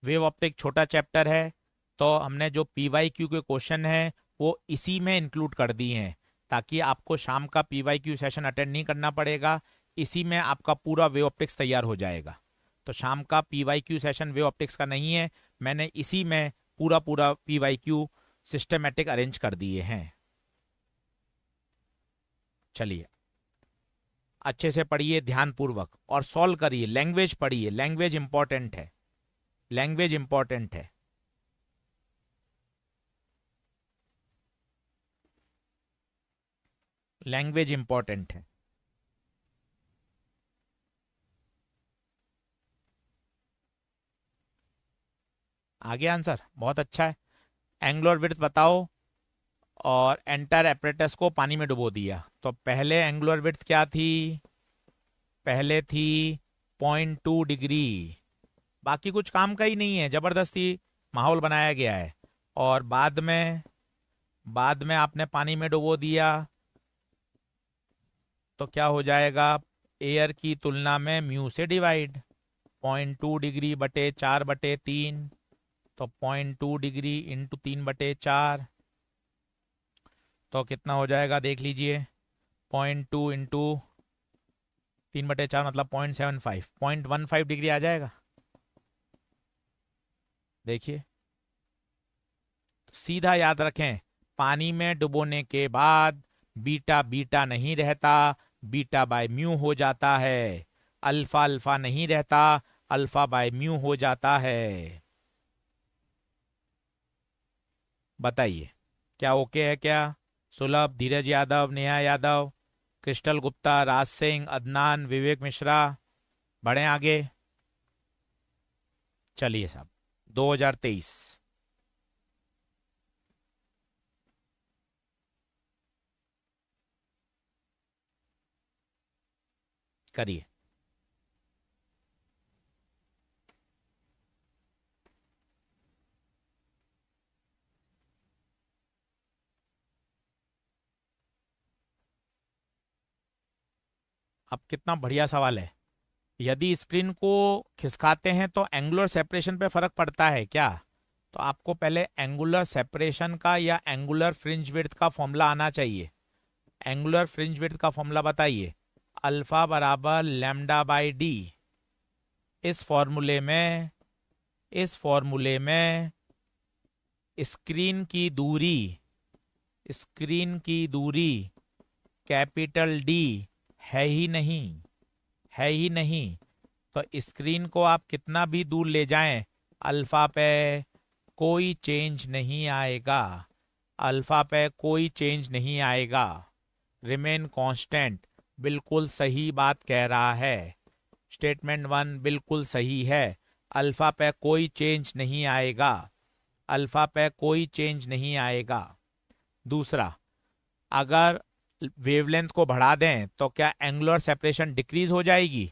वेव ऑप्टिक छोटा चैप्टर है, तो हमने जो पीवाईक्यू के क्वेश्चन है वो इसी में इंक्लूड कर दिए हैं, ताकि आपको शाम का पीवाईक्यू सेशन अटेंड नहीं करना पड़ेगा। इसी में आपका पूरा वेव ऑप्टिक्स तैयार हो जाएगा। तो शाम का पीवाईक्यू सेशन वेव ऑप्टिक्स का नहीं है, मैंने इसी में पूरा पूरा पीवाईक्यू सिस्टमेटिक अरेंज कर दिए हैं। चलिए, अच्छे से पढ़िए ध्यानपूर्वक और सॉल्व करिए। लैंग्वेज पढ़िए, लैंग्वेज इंपॉर्टेंट है, लैंग्वेज इंपॉर्टेंट है। लैंग्वेज इंपॉर्टेंट है। आगे आंसर बहुत अच्छा है। एंगुलर विड्थ बताओ, और एंटर एपरेटस को पानी में डुबो दिया। तो पहले एंगुलर विड्थ क्या थी? पहले थी 0.2 डिग्री। बाकी कुछ काम का ही नहीं है, जबरदस्ती माहौल बनाया गया है। और बाद में आपने पानी में डुबो दिया, तो क्या हो जाएगा? एयर की तुलना में म्यू से डिवाइड, 0.2 डिग्री बटे 4/3, तो 0.2 डिग्री इंटू 3/4, तो कितना हो जाएगा देख लीजिए। 0.2 इंटू 3/4 मतलब 0.75, 0.15 डिग्री आ जाएगा। देखिए, तो सीधा याद रखें, पानी में डुबोने के बाद बीटा बीटा नहीं रहता, बीटा बाय म्यू हो जाता है। अल्फा अल्फा नहीं रहता, अल्फा बाय म्यू हो जाता है। बताइए, क्या ओके है क्या? सुलभ, धीरज यादव, नेहा यादव, क्रिस्टल गुप्ता, राज सिंह, अदनान, विवेक मिश्रा, बढ़े आगे। चलिए साहब, 2023 करिए। अब कितना बढ़िया सवाल है। यदि स्क्रीन को खिसकाते हैं तो एंगुलर सेपरेशन पे फर्क पड़ता है क्या? तो आपको पहले एंगुलर सेपरेशन का या एंगुलर फ्रिंज विड्थ का फॉर्मूला आना चाहिए। एंगुलर फ्रिंज विड्थ का फॉर्मूला बताइए। अल्फा बराबर लैम्डा बाई डी। इस फॉर्मूले में स्क्रीन की दूरी कैपिटल डी है ही नहीं, है ही नहीं। तो स्क्रीन को आप कितना भी दूर ले जाएं, अल्फा पे कोई चेंज नहीं आएगा, अल्फा पे कोई चेंज नहीं आएगा, रिमेन कांस्टेंट। बिल्कुल सही बात कह रहा है, स्टेटमेंट 1 बिल्कुल सही है। अल्फा पे कोई चेंज नहीं आएगा, अल्फा पे कोई चेंज नहीं आएगा। दूसरा, अगर वेवलेंथ को बढ़ा दें तो क्या एंगुलर सेपरेशन डिक्रीज हो जाएगी?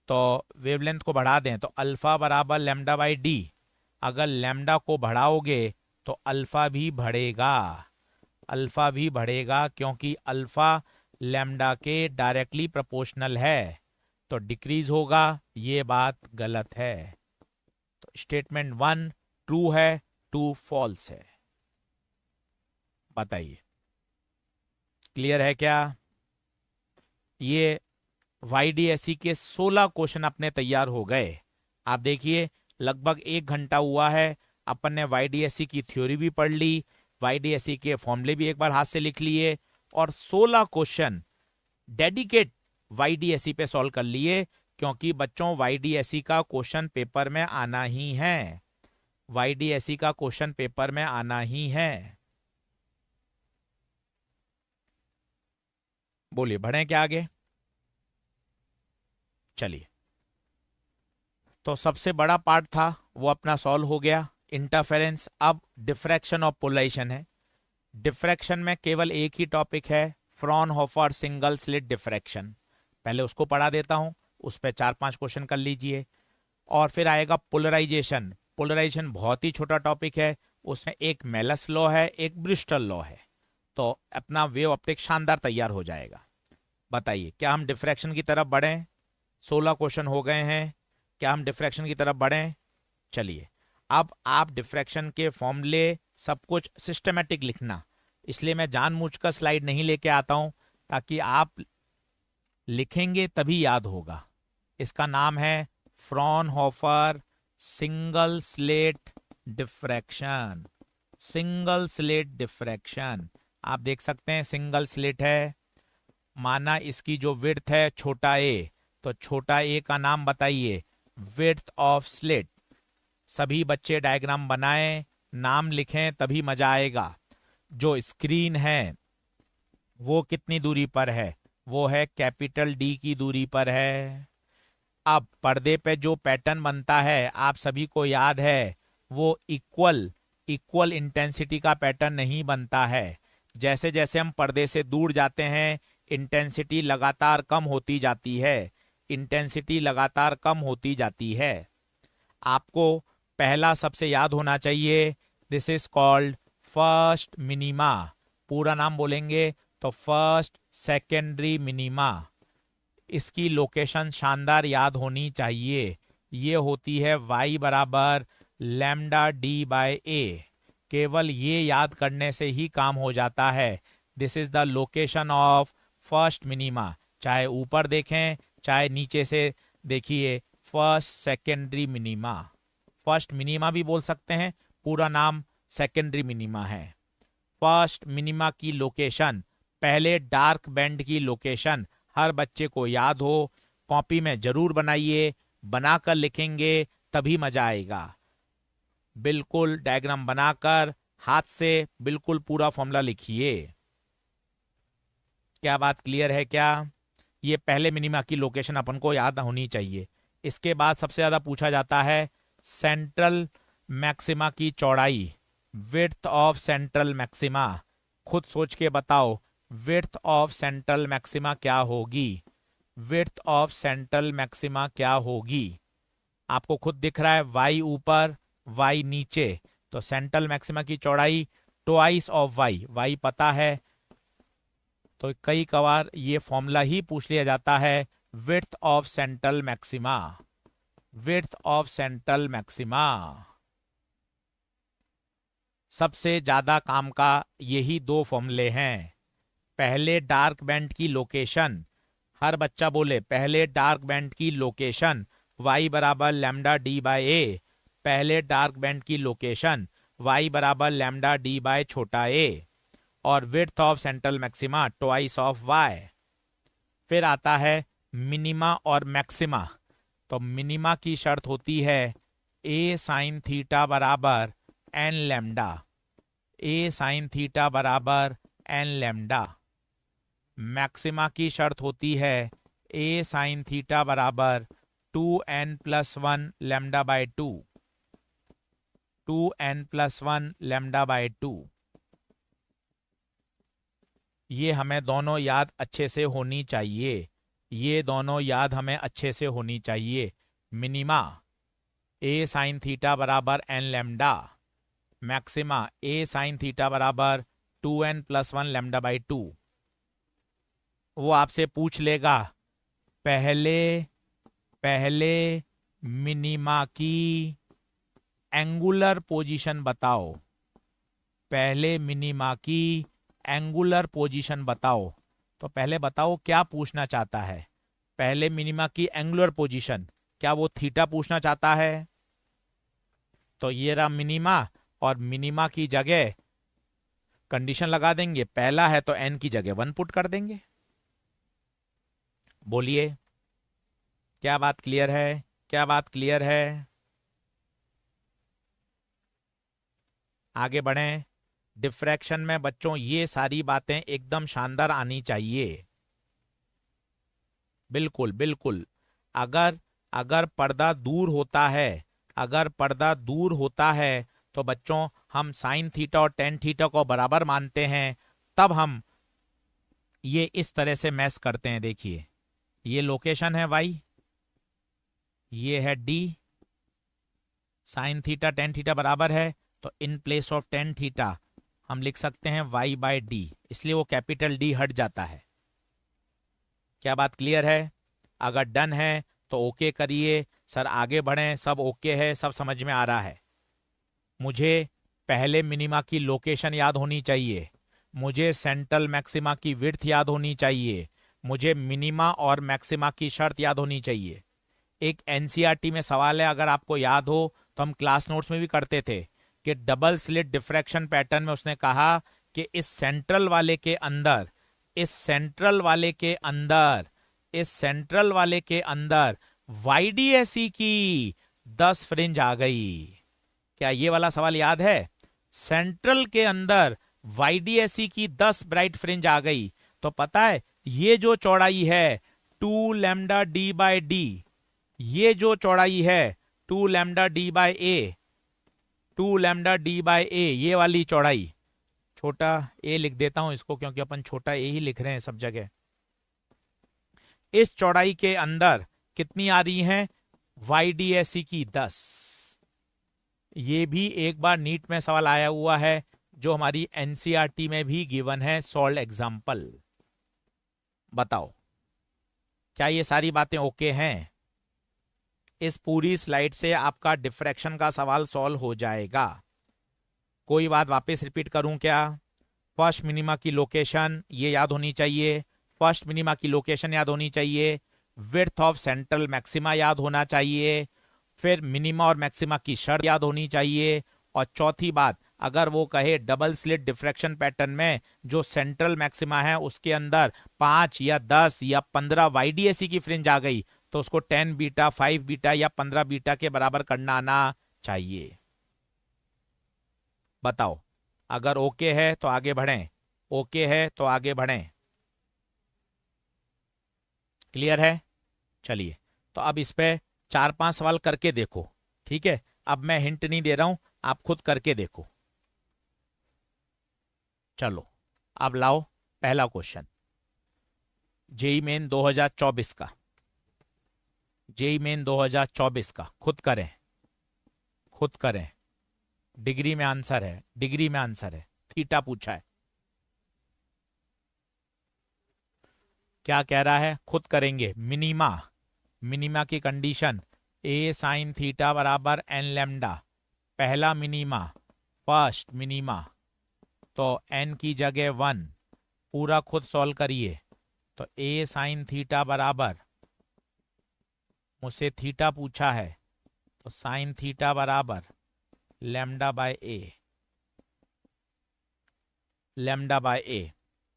तो वेवलेंथ को बढ़ा दें तो अल्फा बराबर लैम्डा बाई डी। अगर लैम्डा को बढ़ाओगे तो अल्फा भी बढ़ेगा, अल्फा भी बढ़ेगा, क्योंकि अल्फा लैम्डा के डायरेक्टली प्रोपोर्शनल है, तो डिक्रीज होगा। ये बात गलत है। तो स्टेटमेंट 1 ट्रू है, 2 फॉल्स है। बताइए, क्लियर है क्या? ये YDSE के 16 क्वेश्चन अपने तैयार हो गए। आप देखिए, लगभग 1 घंटा हुआ है, अपन ने YDSE की थ्योरी भी पढ़ ली, YDSE के फॉर्मूले भी एक बार हाथ से लिख लिए और 16 क्वेश्चन डेडिकेट YDSE पे सॉल्व कर लिए, क्योंकि बच्चों YDSE का क्वेश्चन पेपर में आना ही है, YDSE का क्वेश्चन पेपर में आना ही है। बोलिए, बढ़ें क्या आगे? चलिए, तो सबसे बड़ा पार्ट था वो अपना सॉल्व हो गया, इंटरफेरेंस। अब डिफ्रैक्शन और पोलराइजेशन है। डिफ्रैक्शन में केवल एक ही टॉपिक है, फ्रॉनहोफर सिंगल स्लिट डिफ्रैक्शन। पहले उसको पढ़ा देता हूं, उस पर 4-5 क्वेश्चन कर लीजिए। और फिर आएगा पोलराइजेशन। पोलराइजेशन बहुत ही छोटा टॉपिक है, उसमें एक मेलस लॉ है, एक ब्रिस्टल लॉ है, तो अपना वेव ऑप्टिक शानदार तैयार हो जाएगा। बताइए, क्या हम डिफ्रैक्शन की तरफ बढ़ें? 16 क्वेश्चन हो गए हैं, क्या हम डिफ्रैक्शन की तरफ बढ़ें? चलिए, अब आप डिफ्रैक्शन के फॉर्मूले सब कुछ सिस्टमेटिक लिखना, इसलिए मैं जानबूझकर स्लाइड नहीं लेके आता हूं, ताकि आप लिखेंगे तभी याद होगा। इसका नाम है Fraunhofer single slit diffraction. Single slit diffraction, आप देख सकते हैं सिंगल स्लिट है, माना इसकी जो विड्थ है छोटा ए, तो छोटा ए का नाम बताइए, विड्थ ऑफ स्लिट। सभी बच्चे डायग्राम बनाएं, नाम लिखें, तभी मजा आएगा। जो स्क्रीन है वो कितनी दूरी पर है? वो है कैपिटल D की दूरी पर है। अब पर्दे पे जो पैटर्न बनता है आप सभी को याद है, वो इक्वल इंटेंसिटी का पैटर्न नहीं बनता है। जैसे जैसे हम पर्दे से दूर जाते हैं इंटेंसिटी लगातार कम होती जाती है, इंटेंसिटी लगातार कम होती जाती है। आपको पहला सबसे याद होना चाहिए, this is called first minima. पूरा नाम बोलेंगे तो फर्स्ट सेकेंडरी मिनिमा। इसकी लोकेशन शानदार याद होनी चाहिए, ये होती है y बराबर लैम्डा D/A। केवल ये याद करने से ही काम हो जाता है। This is the location of first minima. चाहे ऊपर देखें चाहे नीचे से देखिए, first secondary minima. First minima भी बोल सकते हैं, पूरा नाम सेकेंडरी मिनिमा है। फर्स्ट मिनिमा की लोकेशन, पहले डार्क बैंड की लोकेशन हर बच्चे को याद हो, कॉपी में जरूर बनाइए, बनाकर लिखेंगे तभी मजा आएगा। बिल्कुल डायग्राम बनाकर हाथ से बिल्कुल पूरा फॉर्मूला लिखिए। क्या बात क्लियर है क्या? ये पहले मिनिमा की लोकेशन अपन को याद होनी चाहिए। इसके बाद सबसे ज्यादा पूछा जाता है सेंट्रल मैक्सिमा की चौड़ाई, विड्थ ऑफ सेंट्रल मैक्सिमा। खुद सोच के बताओ, विड्थ ऑफ सेंट्रल मैक्सिमा क्या होगी? विड्थ ऑफ सेंट्रल मैक्सिमा क्या होगी? आपको खुद दिख रहा है, y ऊपर y नीचे, तो सेंट्रल मैक्सिमा की चौड़ाई ट्वाइस ऑफ y पता है, तो कई कबार ये फॉर्मूला ही पूछ लिया जाता है, width of central maxima. Width of central maxima सबसे ज्यादा काम का यही दो फॉर्मूले हैं। पहले डार्क बैंड की लोकेशन, हर बच्चा बोले पहले डार्क बैंड की लोकेशन y बराबर लैम्डा D/A। पहले डार्क बैंड की लोकेशन y बराबर लैम्डा D/ छोटा a, और width of central maxima twice of y। फिर आता है मिनिमा और मैक्सिमा। तो मिनिमा की शर्त होती है a साइन थीटा बराबर n lambda, a sign theta बराबर n लैम्डा। मैक्सिमा की शर्त होती है a साइन थीटा बराबर 2n+1 λ/2, 2n+1 λ/2। ये हमें दोनों याद अच्छे से होनी चाहिए, ये दोनों याद हमें अच्छे से होनी चाहिए। मिनिमा a साइन थीटा बराबर n lambda, maxima a sign theta बराबर 2n+1 λ/2। वो आपसे पूछ लेगा पहले मिनिमा की एंगुलर पोजीशन बताओ, पहले मिनिमा की एंगुलर पोजीशन बताओ। तो पहले बताओ क्या पूछना चाहता है, पहले मिनिमा की एंगुलर पोजीशन, क्या वो थीटा पूछना चाहता है? तो ये रहा मिनिमा, और मिनिमा की जगह कंडीशन लगा देंगे, पहला है तो n की जगह 1 पुट कर देंगे। बोलिए, क्या बात क्लियर है? क्या बात क्लियर है? आगे बढ़ें। डिफ्रैक्शन में बच्चों ये सारी बातें एकदम शानदार आनी चाहिए। बिल्कुल बिल्कुल। अगर अगर पर्दा दूर होता है, अगर पर्दा दूर होता है तो बच्चों हम साइन थीटा और टेन थीटा को बराबर मानते हैं, तब हम ये इस तरह से मैच करते हैं। देखिए, ये लोकेशन है y, ये है d, sine theta tan theta बराबर है, तो in place of tan theta हम लिख सकते हैं y बाय डी, इसलिए वो कैपिटल D हट जाता है। क्या बात क्लियर है? अगर डन है तो ओके करिए। सर आगे बढ़ें, सब ओके है, सब समझ में आ रहा है। मुझे पहले मिनिमा की लोकेशन याद होनी चाहिए, मुझे सेंट्रल मैक्सिमा की विड्थ याद होनी चाहिए, मुझे मिनिमा और मैक्सिमा की शर्त याद होनी चाहिए। एक एनसीईआरटी में सवाल है, अगर आपको याद हो तो हम क्लास नोट्स में भी करते थे कि डबल स्लिट डिफ्रैक्शन पैटर्न में उसने कहा कि इस सेंट्रल वाले के अंदर, इस सेंट्रल वाले के अंदर, इस सेंट्रल वाले के अंदर वाईडीएसई की 10 फ्रिंज आ गई। क्या ये वाला सवाल याद है? सेंट्रल के अंदर वाईडीएसई की 10 ब्राइट फ्रिंज आ गई, तो पता है ये जो चौड़ाई है 2 लैम्डा डी बाय डी, ये जो चौड़ाई है 2 लैम्डा डी बाय ए, 2 लैम्डा डी बाय ए, ये वाली चौड़ाई, छोटा ए लिख देता हूं इसको क्योंकि अपन छोटा ए ही लिख रहे हैं सब जगह। इस चौड़ाई के अंदर कितनी आ रही है? वाईडीएसई की 10। ये भी एक बार नीट में सवाल आया हुआ है, जो हमारी एनसीईआरटी में भी गिवन है, सॉल्व एग्जाम्पल। बताओ, क्या ये सारी बातें ओके हैं? इस पूरी स्लाइड से आपका डिफ्रैक्शन का सवाल सॉल्व हो जाएगा। कोई बात वापस रिपीट करूं क्या? फर्स्ट मिनिमा की लोकेशन ये याद होनी चाहिए, फर्स्ट मिनिमा की लोकेशन याद होनी चाहिए, विड्थ ऑफ सेंट्रल मैक्सिमा याद होना चाहिए, फिर मिनिमा और मैक्सिमा की शर्त याद होनी चाहिए, और चौथी बात, अगर वो कहे डबल स्लिट डिफ्रैक्शन पैटर्न में जो सेंट्रल मैक्सिमा है उसके अंदर 5 या 10 या 15 वाईडीएसई की फ्रिंज आ गई, तो उसको 10 बीटा, 5 बीटा या 15 बीटा के बराबर करना आना चाहिए। बताओ, अगर ओके है तो आगे बढ़ें, ओके है तो आगे बढ़ें। क्लियर है? चलिए, तो अब इस पे 4-5 सवाल करके देखो, ठीक है? अब मैं हिंट नहीं दे रहा हूं, आप खुद करके देखो। चलो, अब लाओ पहला क्वेश्चन, जेई मेन 2024 का, जेई मेन 2024 का, खुद करें, खुद करें। डिग्री में आंसर है, डिग्री में आंसर है, थीटा पूछा है। क्या कह रहा है? खुद करेंगे। मिनिमा, मिनिमा की कंडीशन ए साइन थीटा बराबर एन लैम्डा, पहला मिनिमा, फर्स्ट मिनिमा, तो एन की जगह 1, पूरा खुद सॉल्व करिए। तो ए साइन थीटा बराबर, मुझसे थीटा पूछा है, तो साइन थीटा बराबर lambda by a, lambda by a,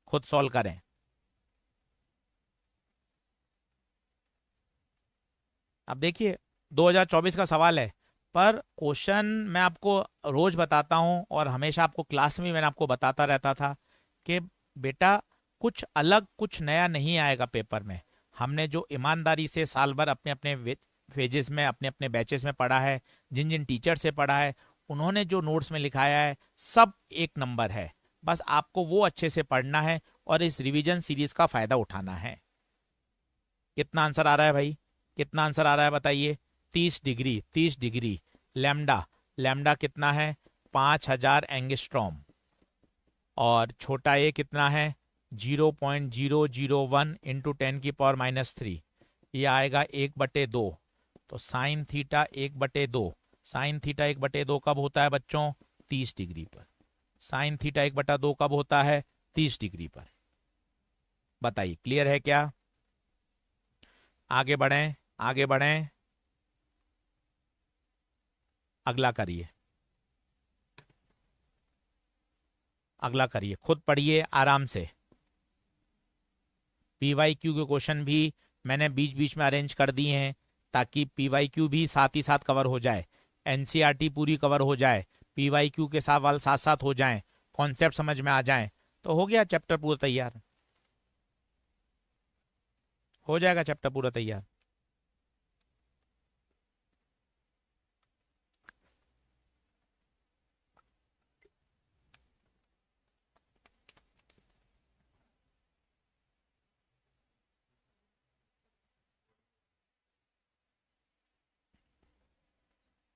खुद सॉल्व करें। अब देखिए 2024 का सवाल है, पर क्वेश्चन मैं आपको रोज बताता हूं और हमेशा आपको क्लास में मैंने आपको बताता रहता था कि बेटा कुछ अलग, कुछ नया नहीं आएगा पेपर में। हमने जो ईमानदारी से साल भर अपने अपने फेजेस में, अपने अपने बैचेस में पढ़ा है, जिन जिन टीचर से पढ़ा है, उन्होंने जो नोट्स में लिखाया है, सब एक नंबर है। बस आपको वो अच्छे से पढ़ना है और इस रिवीजन सीरीज का फायदा उठाना है। कितना आंसर आ रहा है भाई? कितना आंसर आ रहा है बताइए? 30 डिग्री, 30 डिग्री। लैम्डा, लैम्डा कितना है? 5000 एंगस्ट्रॉम। और छोटा ए कितना है? 0.001 इंटू 10⁻³ ये आएगा 1/2। तो साइन थीटा 1/2, साइन थीटा 1/2 कब होता है बच्चों? 30 डिग्री पर। साइन थीटा 1/2 कब होता है? 30 डिग्री पर। बताइए, क्लियर है क्या? आगे बढ़ें, आगे बढ़ें, अगला करिए। अगला करिए, खुद पढ़िए आराम से। पीवाईक्यू के क्वेश्चन भी मैंने बीच बीच में अरेंज कर दिए हैं ताकि पीवाईक्यू भी साथ ही साथ कवर हो जाए, एनसीईआरटी पूरी कवर हो जाए, पीवाईक्यू के सवाल साथ साथ हो जाएं, कॉन्सेप्ट समझ में आ जाएं, तो हो गया चैप्टर पूरा तैयार। हो जाएगा चैप्टर पूरा तैयार।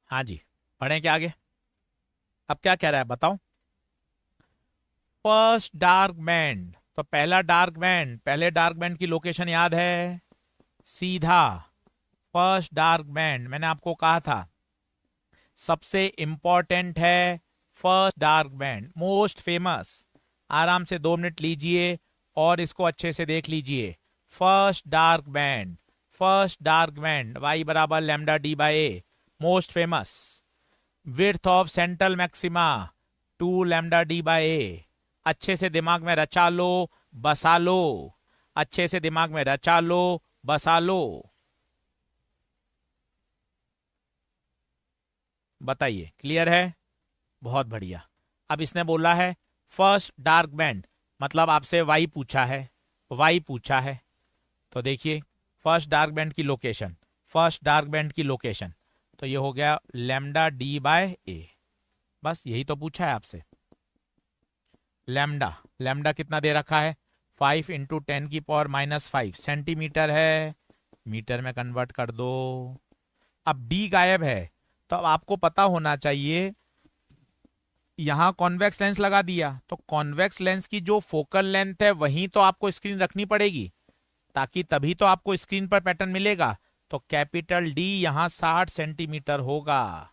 हाँ जी, पढ़ें क्या आगे? अब क्या कह रहा है बताओ? फर्स्ट डार्क बैंड, तो पहला डार्क बैंड, पहले डार्क बैंड की लोकेशन याद है? सीधा फर्स्ट डार्क बैंड, मैंने आपको कहा था सबसे इंपॉर्टेंट है first dark band, most famous. आराम से 2 मिनट लीजिए और इसको अच्छे से देख लीजिए। First dark band, first dark band, y बराबर lambda d by a, most famous. Width of central maxima 2 lambda d by a. अच्छे से दिमाग में रचा लो, बसा लो, अच्छे से दिमाग में रचा लो, बसा लो। बताइए, क्लियर है? बहुत बढ़िया। अब इसने बोला है फर्स्ट डार्क बैंड, मतलब आपसे वाई पूछा है, वाई पूछा है, तो देखिए फर्स्ट डार्क बैंड की लोकेशन, फर्स्ट डार्क बैंड की लोकेशन, तो ये हो गया लैम्डा डी बाय ए। बस यही तो पूछा है आपसे। लैम्डा, लैम्डा कितना दे रखा है? 5 × 10⁻⁵ सेंटीमीटर है, मीटर में कन्वर्ट कर दो। अब डी गायब है, तो अब आपको पता होना चाहिए, यहां कॉन्वेक्स लेंस लगा दिया, तो कॉन्वेक्स लेंस की जो फोकल लेंथ है वहीं तो आपको स्क्रीन रखनी पड़ेगी, ताकि तभी तो आपको स्क्रीन पर पैटर्न मिलेगा। तो कैपिटल डी यहां 60 सेंटीमीटर होगा।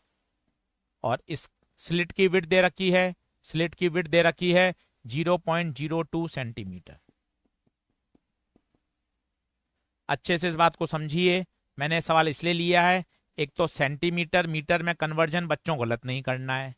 और इस स्लिट की विड्थ दे रखी है, स्लिट की विड्थ दे रखी है 0.02 सेंटीमीटर। अच्छे से इस बात को समझिए, मैंने सवाल इसलिए लिया है, एक तो सेंटीमीटर मीटर में कन्वर्जन बच्चों गलत नहीं करना है,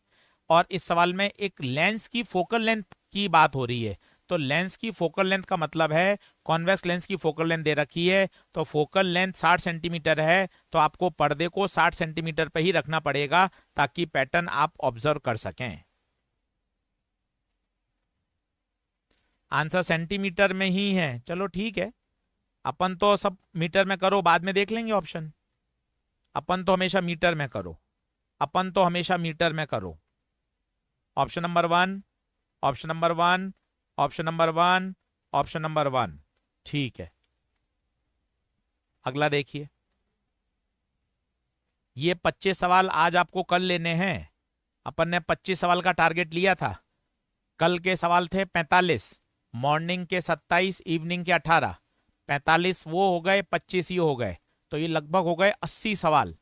और इस सवाल में एक लेंस की फोकल लेंथ की बात हो रही है, तो लेंस की फोकल लेंथ का मतलब है कॉन्वेक्स लेंस की फोकल लेंथ दे रखी है, तो फोकल लेंथ 60 सेंटीमीटर है, तो आपको पर्दे को 60 सेंटीमीटर पे ही रखना पड़ेगा ताकि पैटर्न आप ऑब्जर्व कर सकें। आंसर सेंटीमीटर में ही है, चलो ठीक है, अपन तो सब मीटर में करो, बाद में देख लेंगे ऑप्शन। अपन तो हमेशा मीटर में करो, अपन तो हमेशा मीटर में करो। Option number 1, option number 1, option number 1, option number 1, ठीक है। अगला देखिए, ये 25 सवाल आज आपको कल लेने हैं। अपन ने 25 सवाल का टारगेट लिया था, कल के सवाल थे 45, मॉर्निंग के 27, इवनिंग के 18, 45 वो हो गए, 25 ये हो गए, तो ये लगभग हो गए 80 सवाल।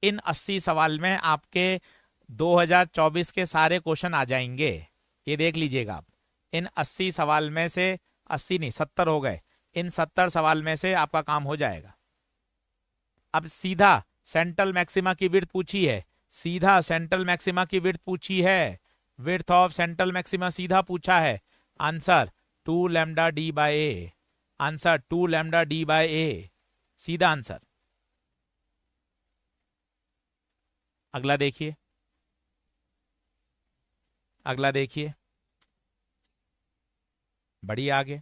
इन 80 सवाल में आपके 2024 के सारे क्वेश्चन आ जाएंगे, ये देख लीजिएगा आप। इन 80 सवाल में से 80 नहीं 70 हो गए, इन 70 सवाल में से आपका काम हो जाएगा। अब सीधा सेंट्रल मैक्सिमा की विड्थ पूछी है, सीधा सेंट्रल मैक्सिमा की विड्थ पूछी है, विड्थ ऑफ सेंट्रल मैक्सिमा सीधा पूछा है। आंसर 2 लैम्डा डी बाय ए, आंसर 2 लैम्डा डी बाय ए, सीधा आंसर। अगला देखिए, अगला देखिए, बढ़िया आगे,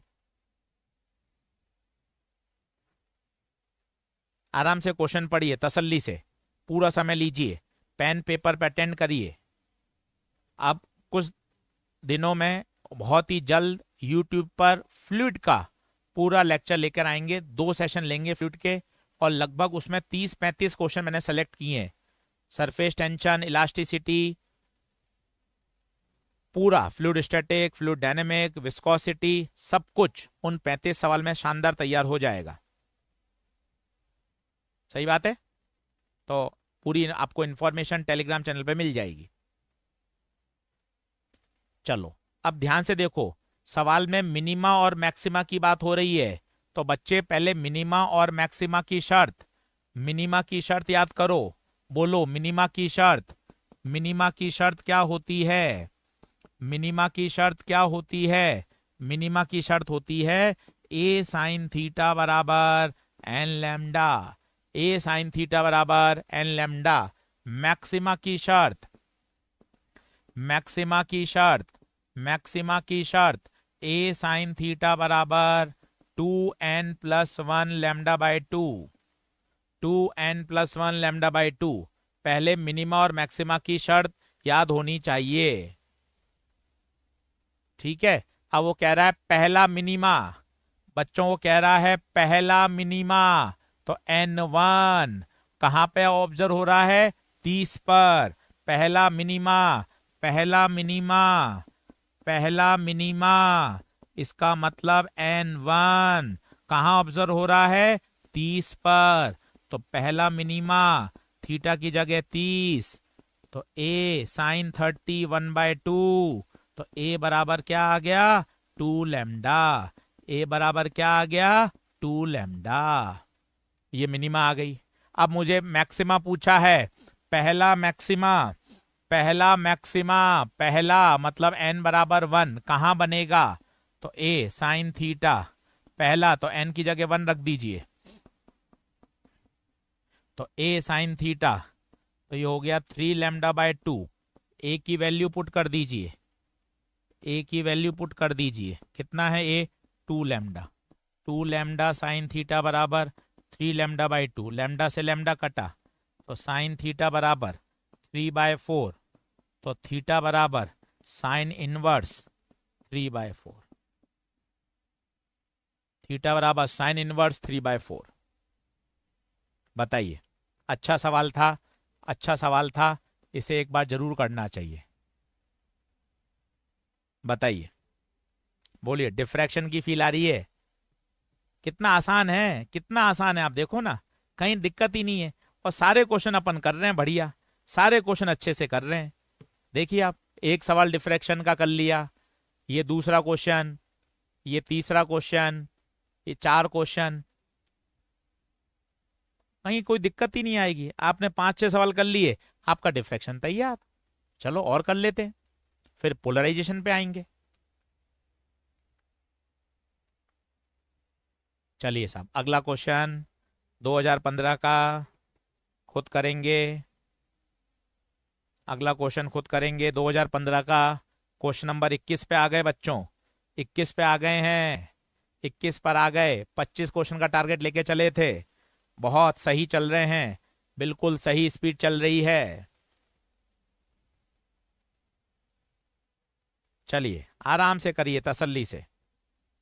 आराम से क्वेश्चन पढ़िए, तसल्ली से पूरा समय लीजिए, पेन पेपर पे अटेंड करिए। अब कुछ दिनों में बहुत ही जल्द यूट्यूब पर फ्लूइड का पूरा लेक्चर लेकर आएंगे, 2 सेशन लेंगे फ्लूइड के, और लगभग उसमें 30-35 क्वेश्चन मैंने सेलेक्ट किए हैं। सरफेस टेंशन, इलास्टिसिटी, पूरा fluid static, fluid dynamic, viscosity, सब कुछ उन 35 सवाल में शानदार तैयार हो जाएगा। सही बात है? तो पूरी आपको इंफॉर्मेशन टेलीग्राम चैनल पे मिल जाएगी। चलो अब ध्यान से देखो, सवाल में मिनिमा और मैक्सिमा की बात हो रही है, तो बच्चे पहले मिनिमा और मैक्सिमा की शर्त, मिनिमा की शर्त याद करो, बोलो मिनिमा की शर्त। मिनिमा की शर्त क्या होती है? मिनिमा की शर्त क्या होती है? मिनिमा की शर्त होती है ए साइन थीटा बराबर एन लैम्डा, ए साइन थीटा बराबर एन लैम्डा। मैक्सिमा की शर्त, मैक्सिमा की शर्त, मैक्सिमा की शर्त ए साइन थीटा बराबर 2n+1 lambda by 2, 2n+1 lambda by 2। पहले मिनिमा और मैक्सिमा की शर्त याद होनी चाहिए। ठीक है, अब वो कह रहा है पहला मिनिमा, बच्चों को कह रहा है पहला मिनिमा, तो n1 कहां पे ऑब्जर्व हो रहा है? 30 पर। पहला मिनिमा, पहला मिनिमा, पहला मिनिमा, इसका मतलब n1 कहां ऑब्जर्व हो रहा है? 30 पर। तो पहला मिनिमा थीटा की जगह 30, तो a साइन 30 1/2, तो a बराबर क्या आ गया? 2 लैम्डा। a बराबर क्या आ गया? 2 लैम्डा। ये मिनिमा आ गई। अब मुझे मैक्सिमा पूछा है, पहला मैक्सिमा, पहला मैक्सिमा, पहला मतलब n बराबर 1 कहां बनेगा? तो a साइन थीटा, पहला तो n की जगह 1 रख दीजिए, तो a साइन थीटा, तो ये हो गया 3 लैम्डा बाय 2। a की वैल्यू पुट कर दीजिए, a की वैल्यू पुट कर दीजिए, कितना है a? 2 lambda. 2 lambda sign theta बराबर 3 लैम्डा बाई 2, लैम्डा से लैम्डा कटा, तो साइन थीटा बराबर 3/4, तो थीटा बराबर साइन इनवर्स 3/4, थीटा बराबर साइन इनवर्स 3/4। बताइए, अच्छा सवाल था, अच्छा सवाल था, इसे एक बार जरूर करना चाहिए। बताइए, बोलिए, डिफ्रैक्शन की फील आ रही है? कितना आसान है, कितना आसान है, आप देखो ना, कहीं दिक्कत ही नहीं है। और सारे क्वेश्चन अपन कर रहे हैं बढ़िया, सारे क्वेश्चन अच्छे से कर रहे हैं। देखिए आप, एक सवाल डिफ्रैक्शन का कर लिया, ये दूसरा क्वेश्चन, ये तीसरा क्वेश्चन, ये 4 क्वेश्चन, कहीं कोई दिक्कत ही नहीं आएगी। आपने 5-6 सवाल कर लिए, आपका डिफ्रैक्शन तैयार। चलो और कर लेते हैं, फिर पोलराइजेशन पे आएंगे। चलिए साहब, अगला क्वेश्चन 2015 का खुद करेंगे, अगला क्वेश्चन खुद करेंगे 2015 का। क्वेश्चन नंबर 21 पे आ गए बच्चों, 21 पे आ गए हैं, 21 पर आ गए। 25 क्वेश्चन का टारगेट लेके चले थे, बहुत सही चल रहे हैं, बिल्कुल सही स्पीड चल रही है। चलिए आराम से करिए, तसल्ली से,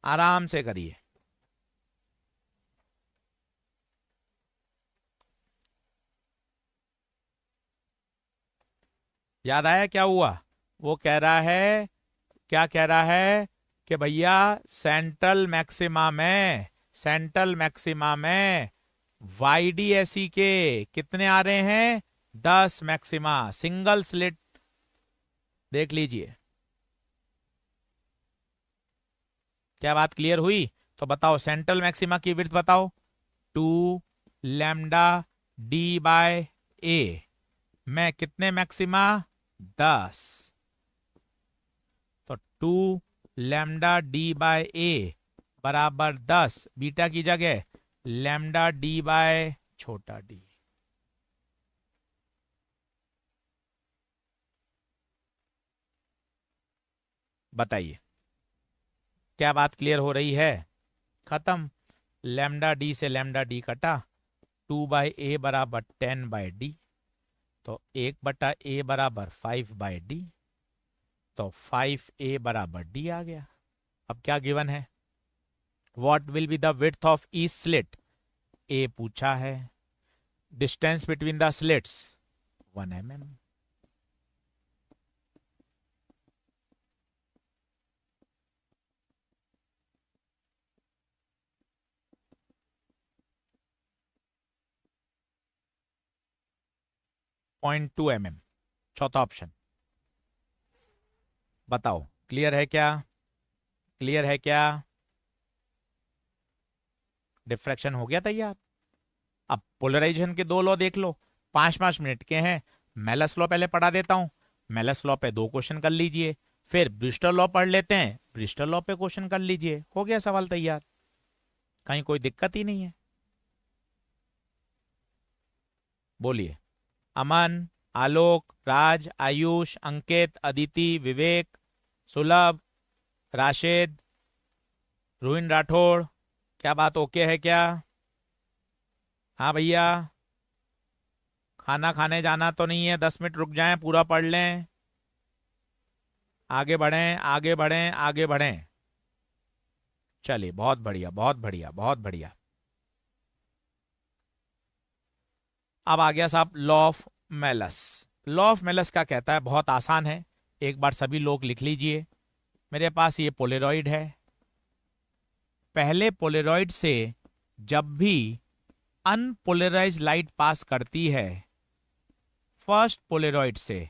आराम से करिए। याद आया क्या हुआ? वो कह रहा है, क्या कह रहा है कि भैया सेंट्रल मैक्सिमा में, सेंट्रल मैक्सिमा में YDSE के कितने आ रहे हैं? 10 मैक्सिमा, सिंगल स्लिट। देख लीजिए, क्या बात क्लियर हुई? तो बताओ, सेंट्रल मैक्सिमा की विड्थ बताओ। 2 लैम्डा D/A में कितने मैक्सिमा? 10। तो 2 लैम्डा D/A बराबर 10, बीटा की जगह लैम्डा D बाय छोटा d। बताइए, क्या बात क्लियर हो रही है? खत्म। लैम्डा D से लैम्डा D कटा, 2/A बराबर 10/D, तो 1/A बराबर 5/D, तो 5A बराबर D आ गया। अब क्या गिवन है? What will be the width of each slit? A पूछा है। Distance between the slits 1 mm। .2 mm, चौथा ऑप्शन। बताओ, क्लियर है क्या? क्लियर है क्या? डिफ्रैक्शन हो गया तैयार। अब पोलराइजेशन के 2 लॉ देख लो, 5-5 मिनट के हैं। मेलस लॉ पहले पढ़ा देता हूं, मेलस लॉ पे 2 क्वेश्चन कर लीजिए, फिर ब्रिस्टल लॉ पढ़ लेते हैं, ब्रिस्टल लॉ पे क्वेश्चन कर लीजिए, हो गया सवाल तैयार, कहीं कोई दिक्कत ही नहीं है। बोलिए। अमन, आलोक, राज, आयुष, अंकित, अदिति, विवेक, सुलभ, राशिद, रोहिन राठौड़, क्या बात ओके है क्या? हाँ भैया, खाना खाने जाना तो नहीं है, 10 मिनट रुक जाएं, पूरा पढ़ लें, आगे बढ़ें आगे बढ़ें आगे बढ़ें। चलिए, बहुत बढ़िया बहुत बढ़िया बहुत बढ़िया। अब आ गया साहब law of Malus. Law of Malus क्या कहता है? बहुत आसान है, एक बार सभी लोग लिख लीजिए। मेरे पास ये पोलेरॉइड है, पहले पोलेरॉइड से जब भी अनपोलराइज लाइट पास करती है, फर्स्ट पोलेरॉइड से,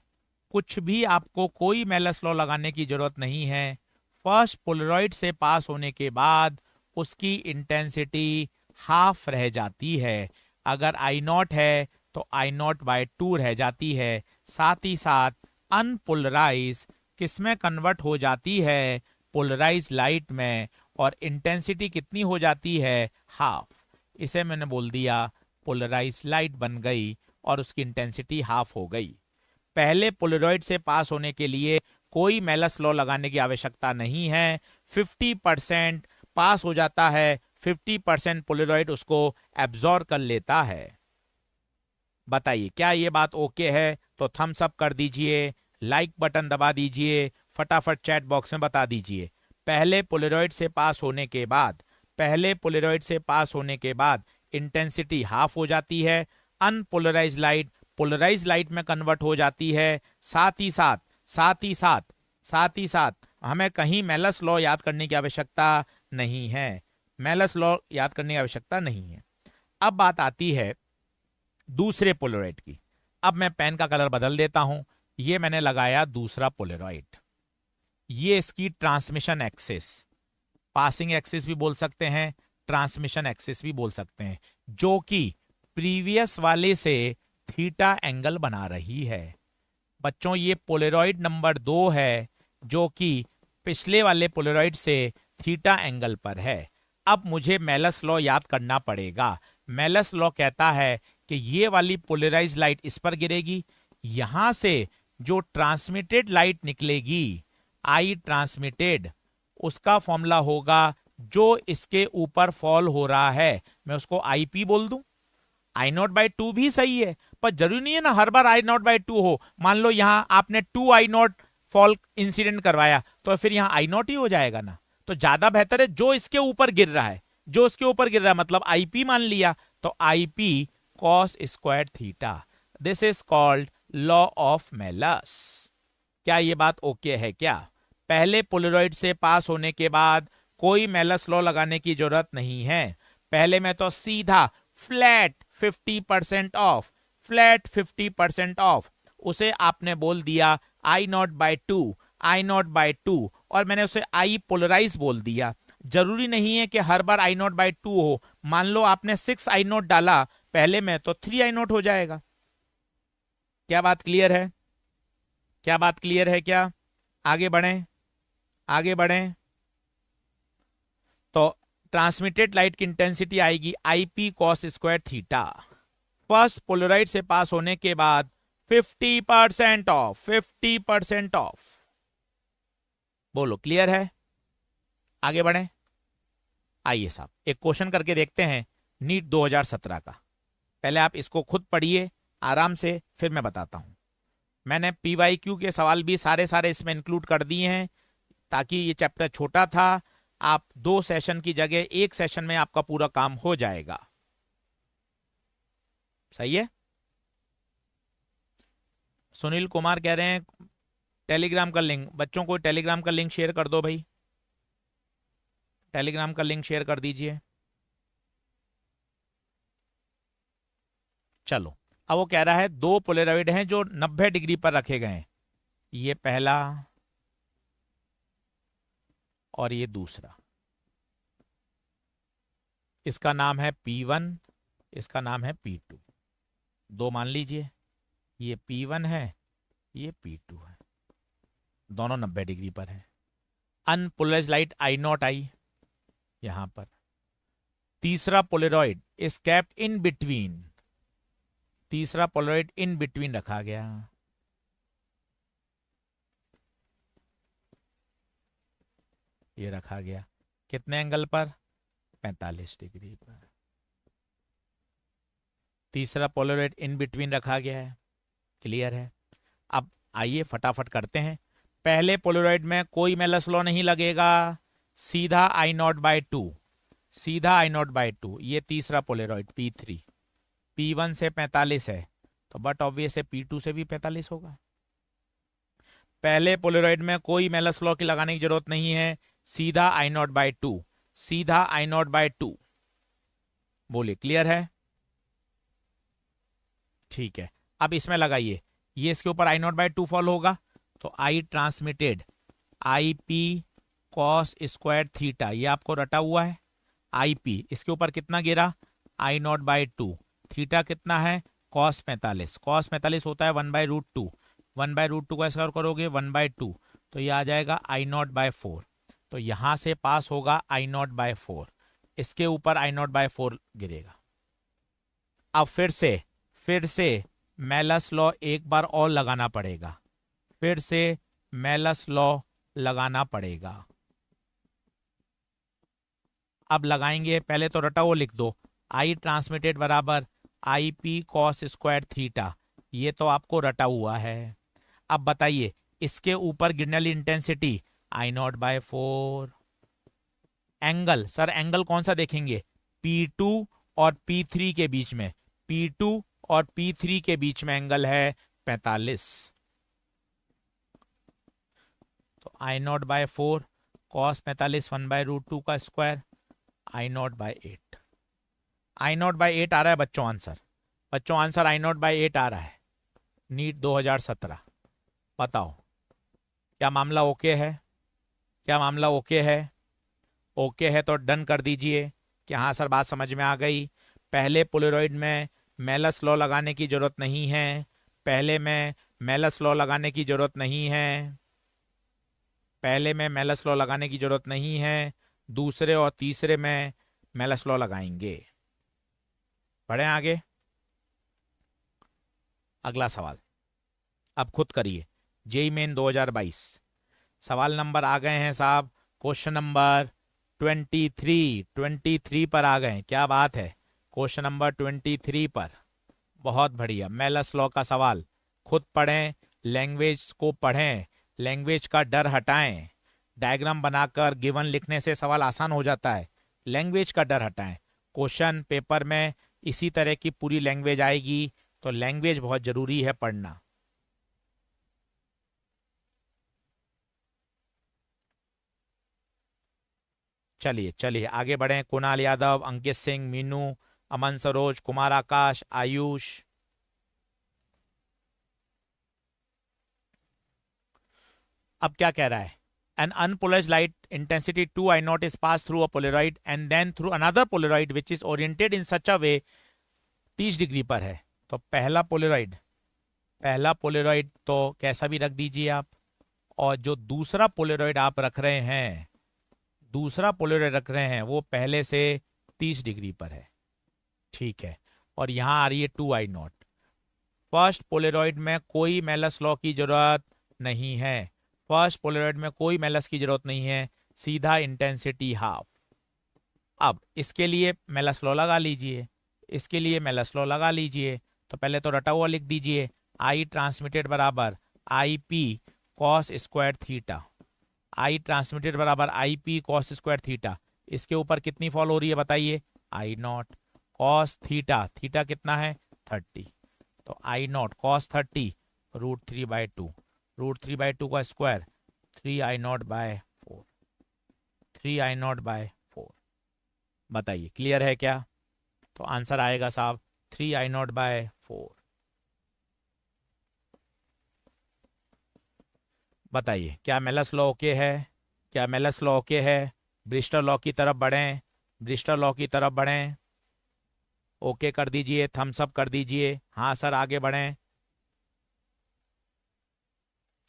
कुछ भी आपको कोई मेलस लॉ लगाने की जरूरत नहीं है, फर्स्ट पोलेरॉइड से पास होने के बाद उसकी इंटेंसिटी हाफ रह जाती है। अगर आई नॉट है तो आई नॉट बाय 2 रह जाती है। साथ ही साथ अनपोलराइज किसमें कन्वर्ट हो जाती है? पोलराइज लाइट में, और इंटेंसिटी कितनी हो जाती है? हाफ। इसे मैंने बोल दिया पोलराइज लाइट बन गई और उसकी इंटेंसिटी हाफ हो गई। पहले पोलरॉइड से पास होने के लिए कोई मेलस लॉ लगाने की आवश्यकता नहीं है। 50% पास हो जाता है, 50% पोलरॉइड उसको एब्जॉर्ब कर लेता है। बताइए क्या ये बात ओके है? तो थम्स अप कर दीजिए, लाइक बटन दबा दीजिए, फटाफट चैट बॉक्स में बता दीजिए। पहले पोलरॉइड से पास होने के बाद, पहले पोलरॉइड से पास होने के बाद इंटेंसिटी हाफ हो जाती है, अनपोलराइज लाइट पोलराइज लाइट में कन्वर्ट हो जाती है। साथ ही साथ साथ ही साथ साथ ही साथ हमें कहीं मेलस लॉ याद करने की आवश्यकता नहीं है, मेलस लॉ याद करने की आवश्यकता नहीं है। अब बात आती है दूसरे पोलरॉइड की। अब मैं पेन का कलर बदल देता हूं, ये मैंने लगाया दूसरा पोलरॉइड, ये इसकी ट्रांसमिशन एक्सिस, पासिंग एक्सिस भी बोल सकते हैं, ट्रांसमिशन एक्सिस भी बोल सकते हैं, जो कि प्रीवियस वाले से थीटा एंगल बना रही है। बच्चों ये पोलरॉइड नंबर 2 है, जो कि पिछले वाले पोलरॉइड से थीटा एंगल पर है। अब मुझे मेलस लॉ याद करना पड़ेगा। मेलस लॉ कहता है कि ये वाली पोलराइज लाइट इस पर गिरेगी, यहां से जो ट्रांसमिटेड लाइट निकलेगी, आई ट्रांसमिटेड, उसका फॉर्मूला होगा जो इसके ऊपर फॉल हो रहा है, मैं उसको आई पी बोल दूं। आई नॉट बाई 2 भी सही है, पर जरूरी नहीं है ना हर बार आई नॉट बाई 2 हो। मान लो यहां आपने 2 आई नॉट फॉल इंसिडेंट करवाया, तो फिर यहां आई नॉट ही हो जाएगा ना। तो ज्यादा बेहतर है जो इसके ऊपर गिर रहा है, जो इसके ऊपर गिर रहा है, मतलब आईपी मान लिया, तो IP cos square theta. This is called law of Malus. क्या ये बात ओके है क्या? पहले पोलरॉइड से पास होने के बाद कोई मेलस लॉ लगाने की जरूरत नहीं है। पहले में तो सीधा फ्लैट 50% ऑफ, फ्लैट 50% ऑफ, उसे आपने बोल दिया I not by 2, I not by 2, और मैंने उसे आई पोलराइज बोल दिया। जरूरी नहीं है कि हर बार आई नॉट बाई 2 हो। मान लो आपने 6 आई नॉट डाला पहले में, तो 3 आई नॉट हो जाएगा। क्या बात क्लियर है? क्या बात क्लियर है क्या? आगे बढ़ें आगे बढ़ें। तो ट्रांसमिटेड लाइट की इंटेंसिटी आएगी IP cos square theta. First Polaroid से पास होने के बाद 50% ऑफ, 50% ऑफ। बोलो क्लियर है? आगे बढ़ें। आइए साहब एक क्वेश्चन करके देखते हैं नीट 2017 का। पहले आप इसको खुद पढ़िए आराम से, फिर मैं बताता हूं। मैंने पीवाईक्यू के सवाल भी सारे इसमें इंक्लूड कर दिए हैं, ताकि ये चैप्टर छोटा था, आप 2 सेशन की जगह 1 सेशन में आपका पूरा काम हो जाएगा। सही है? सुनील कुमार कह रहे हैं टेलीग्राम का लिंक, बच्चों को टेलीग्राम का लिंक शेयर कर दो भाई, टेलीग्राम का लिंक शेयर कर दीजिए। चलो, अब वो कह रहा है 2 पोलराइड हैं जो 90 डिग्री पर रखे गए हैं, ये पहला और ये दूसरा। इसका नाम है P1, इसका नाम है P2। 2 मान लीजिए, ये P1 है, ये P2 है। दोनों 90 डिग्री पर है। Unpolarised light I not I यहां पर। तीसरा Polaroid is kept in between, तीसरा पोलरॉइड इन बिटवीन रखा गया। ये रखा गया कितने एंगल पर? 45 डिग्री पर। तीसरा पोलरॉइड इन बिटवीन रखा गया है। क्लियर है? अब आइए फटाफट करते हैं। पहले पोलरॉइड में कोई मेलस लॉ नहीं लगेगा, सीधा आई नॉट बाय टू, सीधा आई नॉट बाय टू। ये तीसरा पोलरॉइड P3, P1 से 45 है तो बट ऑब्वियस है P2 से भी 45 होगा। पहले पोलरॉइड में कोई मेलस लॉ की लगाने की जरूरत नहीं है, सीधा आई नॉट बाय टू, सीधा आई नॉट बाय टू। बोलिए क्लियर है? ठीक है, अब इसमें लगाइए, ये इसके ऊपर I not by two fall होगा तो I transmitted I P cos square theta, ये आपको रटा हुआ है। आई पी इसके ऊपर कितना गिरा? आई नॉट बाय टू। थीटा कितना है? कॉस 45। कॉस 45 होता है 1/√2। 1/√2 का स्क्वायर करोगे 1/2, तो ये आ जाएगा आई नॉट बाय 4। तो यहां से पास होगा आई नॉट बाय 4, इसके ऊपर आई नॉट बाय 4 गिरेगा। अब फिर से मेलस लॉ एक बार और लगाना पड़ेगा, फिर से मेलस लॉ लगाना पड़ेगा। अब लगाएंगे, पहले तो रटा हुआ लिख दो, आई ट्रांसमिटेड बराबर I P cos square theta, ये तो आपको रटा हुआ है। अब बताइए इसके ऊपर गिरने वाली intensity I not by 4। Angle, sir angle कौन सा देखेंगे? P2 और P3 के बीच में, P2 और P3 के बीच में एंगल है 45। तो आई नॉट बाय 4 कॉस 45 1/√2 का स्क्वायर, I not by 8। I not by 8 आ रहा है बच्चों आंसर, बच्चों आंसर आई नॉट बाय 8 आ रहा है। नीट 2017। बताओ क्या मामला ओके है? क्या मामला ओके है? ओके है तो डन कर दीजिए कि हाँ सर बात समझ में आ गई। पहले पोलरॉइड में मेलस लॉ लगाने की जरूरत नहीं है, पहले में मेलस लॉ लगाने की जरूरत नहीं है, पहले में मेलस लॉ लगाने की जरूरत नहीं है, दूसरे और तीसरे में मेलस लॉ लगाएंगे। बढ़े आगे। अगला सवाल अब खुद करिए, जेई मेन 2022 सवाल नंबर आ गए हैं साहब, क्वेश्चन नंबर 23 पर आ गए। क्या बात है, क्वेश्चन नंबर 23 पर। बहुत बढ़िया, मेलस लॉ का सवाल। खुद पढ़ें, लैंग्वेज को पढ़ें, लैंग्वेज का डर हटाएं। डायग्राम बनाकर गिवन लिखने से सवाल आसान हो जाता है, लैंग्वेज का डर हटाएं। क्वेश्चन पेपर में इसी तरह की पूरी लैंग्वेज आएगी, तो लैंग्वेज बहुत जरूरी है पढ़ना। चलिए चलिए आगे बढ़ें। कुणाल यादव, अंकित सिंह, मीनू, अमन सरोज, कुमार आकाश, आयुष। अब क्या कह रहा है? An unpolarized light intensity 2 I naught is passed through a polaroid and then through another polaroid which is oriented in such a way 30 degree पर है। तो पहला पोलरॉइड तो कैसा भी रख दीजिए आप, और जो दूसरा पोलरॉइड आप रख रहे हैं, दूसरा पोलरॉइड रख रहे हैं वो पहले से 30 डिग्री पर है। ठीक है, और यहां आ रही है 2 I नॉट। फर्स्ट पोलरॉइड में कोई मेलस लॉ की जरूरत नहीं है, फर्स्ट पोलरॉइड में कोई मेलस की जरूरत नहीं है, सीधा इंटेंसिटी हाफ। अब इसके लिए मेलस लॉ लगा लीजिए, इसके लिए मेलस लॉ लगा लीजिए। तो पहले तो रटा हुआ लिख दीजिए, आई ट्रांसमिटेड बराबर I P cos square theta, I transmitted बराबर I P cos square theta. इसके ऊपर कितनी फॉल हो रही है बताइए? I not cos theta, theta कितना है? 30। तो आई नॉट कॉस 30 √3/2, √3/2 का स्क्वायर 3I0/4, 3I0/4। बताइए क्लियर है क्या? तो आंसर आएगा साहब 3I0/4। बताइए क्या मेलस लॉ ओके है? क्या मेलस लॉ ओके है? ब्रिस्टर लॉ की तरफ बढ़ें, ब्रिस्टर लॉ की तरफ बढ़ें। ओके कर दीजिए, थम्स अप कर दीजिए। हाँ सर आगे बढ़ें।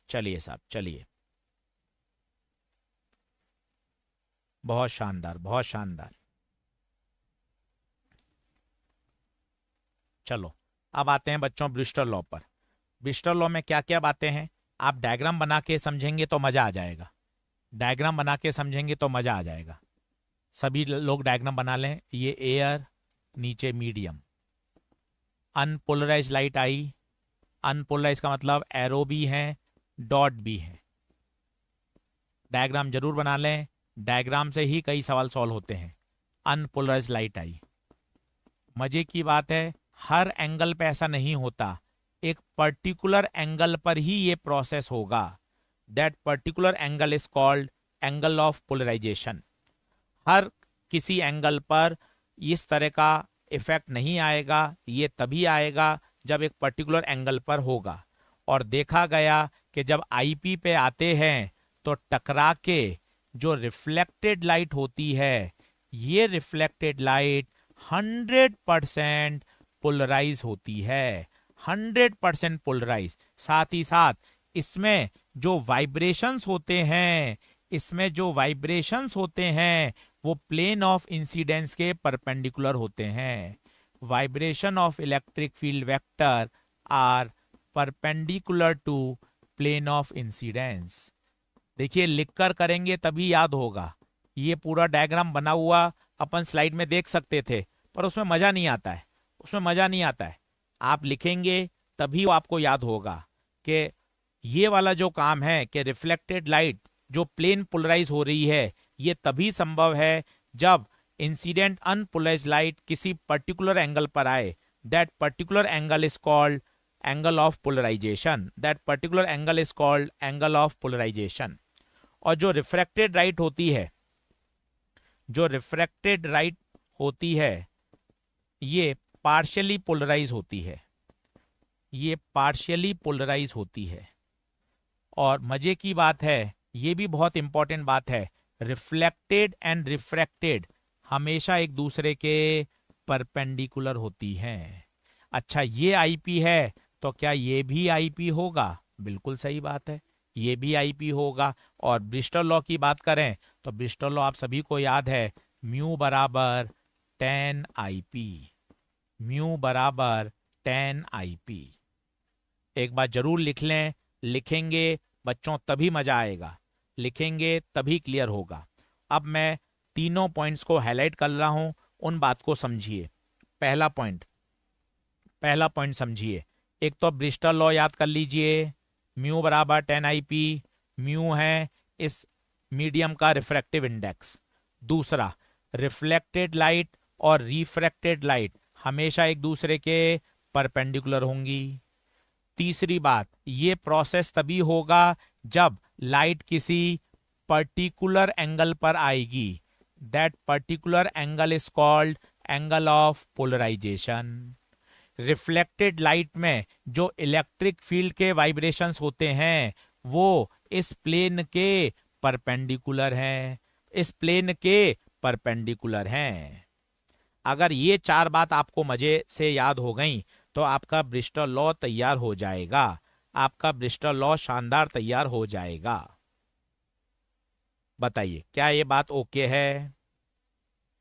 चलिए साहब चलिए, बहुत शानदार, बहुत शानदार। चलो, अब आते हैं बच्चों ब्रिस्टल लॉ पर। ब्रिस्टल लॉ में क्या क्या बातें हैं, आप डायग्राम बना के समझेंगे तो मजा आ जाएगा। डायग्राम बना के समझेंगे तो मजा आ जाएगा। सभी लोग डायग्राम बना लें। ये एयर, नीचे मीडियम, अनपोलराइज लाइट आई। अनपोलराइज का मतलब एरो भी है, डॉट भी है। डायग्राम जरूर बना लें, डायग्राम से ही कई सवाल सॉल्व होते हैं। अनपोलराइज लाइट आई। मजे की बात है, हर एंगल पे ऐसा नहीं होता, एक पर्टिकुलर एंगल पर ही ये प्रोसेस होगा। That particular angle is called angle of polarisation. हर किसी एंगल पर इस तरह का इफेक्ट नहीं आएगा, ये तभी आएगा जब एक पर्टिकुलर एंगल पर होगा। और देखा गया कि जब आईपी पे आते हैं तो टकरा के जो रिफ्लेक्टेड लाइट होती है, ये रिफ्लेक्टेड लाइट 100% पोलराइज होती है। 100% पोलराइज। साथ ही साथ इसमें जो वाइब्रेशंस होते हैं, इसमें जो वाइब्रेशंस होते हैं वो प्लेन ऑफ इंसिडेंस के परपेंडिकुलर होते हैं। Vibration of electric field vector are perpendicular to plane of incidence. देखिए, लिखकर करेंगे तभी याद होगा। ये पूरा डायग्राम बना हुआ अपन स्लाइड में देख सकते थे, पर उसमें मजा नहीं आता है। उसमें मजा नहीं आता है। आप लिखेंगे तभी वो आपको याद होगा कि ये वाला जो काम है कि रिफ्लेक्टेड लाइट जो प्लेन पोलराइज हो रही है, ये तभी संभव है जब इंसिडेंट अनपोलराइज लाइट किसी पर्टिकुलर एंगल पर आए। That particular angle is called angle of polarisation. That particular angle is called angle of polarisation. और जो रिफ्रैक्टेड लाइट होती है, जो रिफ्रैक्टेड लाइट होती है, ये पार्शियली पोलराइज होती है। ये पार्शियली पोलराइज होती है। और मजे की बात है, ये भी बहुत इंपॉर्टेंट बात है, रिफ्लेक्टेड एंड रिफ्रैक्टेड हमेशा एक दूसरे के परपेंडिकुलर होती हैं। अच्छा, ये आईपी है तो क्या ये भी आईपी होगा? बिल्कुल सही बात है, ये भी आईपी होगा। और ब्रिस्टल लॉ की बात करें तो ब्रिस्टल लॉ आप सभी को याद है, म्यू बराबर 10 IP। म्यू बराबर 10 IP। एक बार जरूर लिख लें, लिखेंगे बच्चों तभी मजा आएगा, लिखेंगे तभी क्लियर होगा। अब मैं तीनों पॉइंट्स को हाईलाइट कर रहा हूं, उन बात को समझिए। पहला पॉइंट, पहला पॉइंट समझिए। एक तो ब्रिस्टल लॉ याद कर लीजिए, म्यू बराबर 10 IP। म्यू है इस मीडियम का रिफ्रैक्टिव इंडेक्स। दूसरा, रिफ्लेक्टेड लाइट और रिफ्रैक्टेड लाइट हमेशा एक दूसरे के परपेंडिकुलर होंगी। तीसरी बात, ये प्रोसेस तभी होगा जब लाइट किसी पर्टिकुलर एंगल पर आएगी। That particular angle is called angle of polarisation. Reflected light में जो इलेक्ट्रिक फील्ड के वाइब्रेशंस होते हैं वो इस प्लेन के परपेंडिकुलर हैं, इस प्लेन के परपेंडिकुलर हैं। अगर ये चार बात आपको मजे से याद हो गई तो आपका ब्रिस्टल लॉ तैयार हो जाएगा। आपका ब्रिस्टल लॉ शानदार तैयार हो जाएगा। बताइए, क्या ये बात ओके है?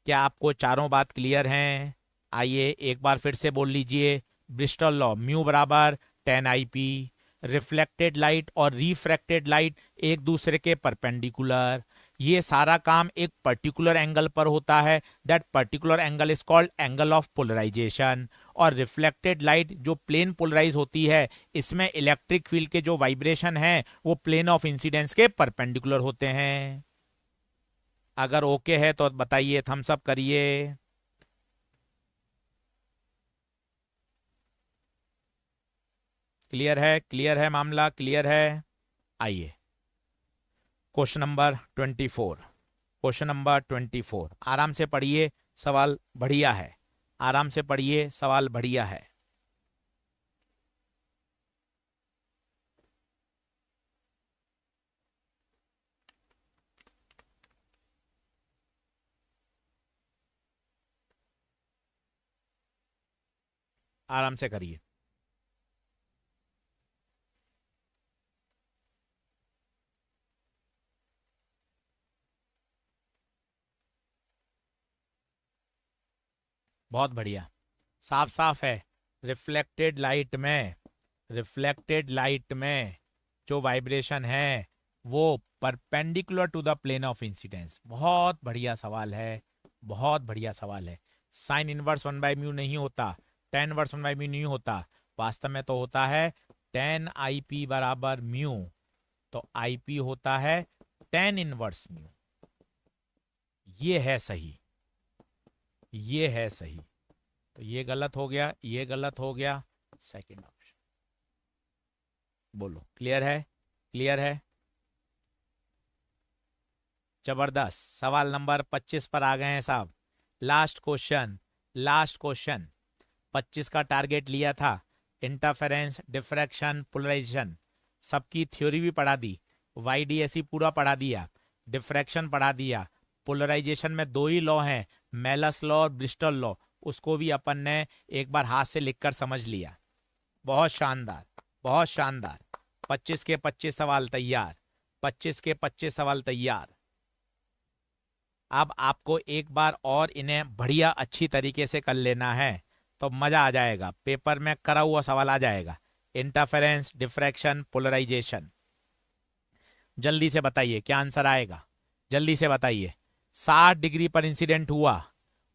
क्या आपको चारों बात क्लियर हैं? आइए एक बार फिर से बोल लीजिए, ब्रिस्टल लॉ म्यू बराबर 10 IP। रिफ्लेक्टेड लाइट और रिफ्रैक्टेड लाइट एक दूसरे के परपेंडिकुलर। ये सारा काम एक पर्टिकुलर एंगल पर होता है। That particular angle is called angle of polarisation. और रिफ्लेक्टेड लाइट जो प्लेन पोलराइज होती है, इसमें इलेक्ट्रिक फील्ड के जो वाइब्रेशन हैं वो प्लेन ऑफ इंसिडेंस के परपेंडिकुलर होते हैं। अगर ओके है तो बताइए, थम्स अप करिए। क्लियर है? क्लियर है, मामला क्लियर है? आइए क्वेश्चन नंबर 24। क्वेश्चन नंबर 24, आराम से पढ़िए, सवाल बढ़िया है। आराम से पढ़िए, सवाल बढ़िया है। आराम से करिए। बहुत बढ़िया, साफ साफ है। रिफ्लेक्टेड लाइट में जो वाइब्रेशन है वो perpendicular to the plane of incidence. बहुत बढ़िया सवाल है, बहुत बढ़िया सवाल है। साइन इनवर्स 1/μ नहीं होता, टेन इनवर्स 1/μ नहीं होता, वास्तव में तो होता है टेन IP बराबर म्यू। तो IP होता है टेन इनवर्स म्यू। ये है सही, ये है सही। तो ये गलत हो गया, ये गलत हो गया, सेकंड ऑप्शन। बोलो क्लियर है, क्लियर है? जबरदस्त। सवाल नंबर 25 पर आ गए हैं साहब। Last question, last question. 25 का टारगेट लिया था, इंटरफेरेंस, डिफ्रैक्शन, पोलराइजेशन, सबकी थ्योरी भी पढ़ा दी, YDSE पूरा पढ़ा दिया, डिफ्रैक्शन पढ़ा दिया, पोलराइजेशन में दो ही लॉ हैं, मेलस लॉ और ब्रिस्टल लॉ, उसको भी अपन ने एक बार हाथ से लिखकर समझ लिया। बहुत शानदार, बहुत शानदार। 25 के 25 सवाल तैयार, 25 के 25 सवाल तैयार। अब आपको एक बार और इन्हें बढ़िया अच्छी तरीके से कर लेना है तो मजा आ जाएगा, पेपर में करा हुआ सवाल आ जाएगा। इंटरफेरेंस, डिफ्रैक्शन, पोलराइजेशन, जल्दी से बताइए क्या आंसर आएगा, जल्दी से बताइए। 60 डिग्री पर इंसिडेंट हुआ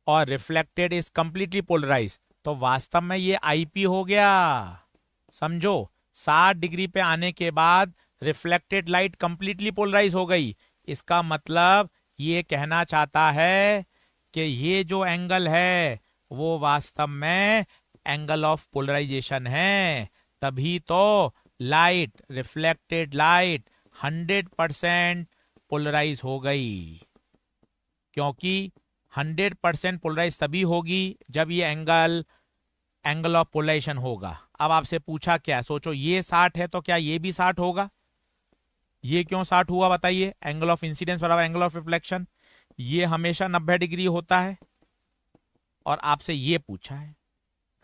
और रिफ्लेक्टेड इज कंप्लीटली पोलराइज, तो वास्तव में ये IP हो गया। समझो, 60 डिग्री पे आने के बाद रिफ्लेक्टेड लाइट कंप्लीटली पोलराइज हो गई। इसका मतलब ये कहना चाहता है कि ये जो एंगल है वो वास्तव में एंगल ऑफ पोलराइजेशन है। तभी तो लाइट, रिफ्लेक्टेड लाइट 100% पोलराइज हो गई, क्योंकि 100% पोलराइज तभी होगी जब ये एंगल ऑफ पोलराइजेशन होगा। अब आपसे पूछा क्या, सोचो ये 60 है तो क्या ये भी 60 होगा? ये क्यों 60 हुआ बताइए? एंगल ऑफ इंसिडेंस बराबर एंगल ऑफ रिफ्लेक्शन, ये हमेशा 90 डिग्री होता है। और आपसे ये पूछा है,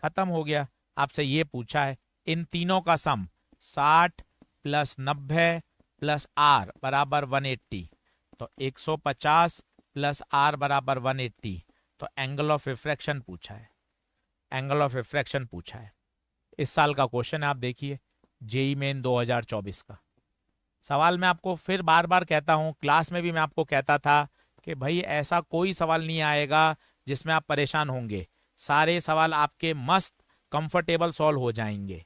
खत्म हो गया। आपसे ये पूछा है इन तीनों का सम 60 प्लस 90 प्लस R बराबर 180, तो 150 प्लस R बराबर 180, तो एंगल ऑफ रिफ्रैक्शन पूछा है, एंगल ऑफ रिफ्रैक्शन पूछा है। इस साल का क्वेश्चन है, आप देखिए JEE मेन 2024 का सवाल। मैं आपको फिर बार बार कहता हूं, क्लास में भी मैं आपको कहता था कि भाई ऐसा कोई सवाल नहीं आएगा जिसमें आप परेशान होंगे, सारे सवाल आपके मस्त कंफर्टेबल सॉल्व हो जाएंगे।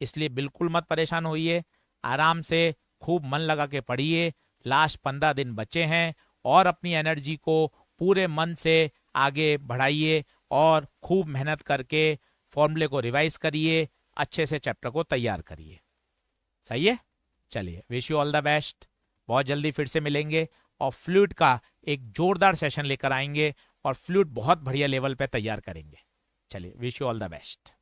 इसलिए बिल्कुल मत परेशान होइए, आराम से खूब मन लगा के पढ़िए। लास्ट 15 दिन बचे हैं और अपनी एनर्जी को पूरे मन से आगे बढ़ाइए और खूब मेहनत करके फॉर्मूले को रिवाइज करिए, अच्छे से चैप्टर को तैयार करिए। सही है? चलिए, wish you all the best. बहुत जल्दी फिर से मिलेंगे और फ्लूइड का एक जोरदार सेशन लेकर आएंगे और फ्लूइड बहुत बढ़िया लेवल पे तैयार करेंगे। चलिए, wish you all the best.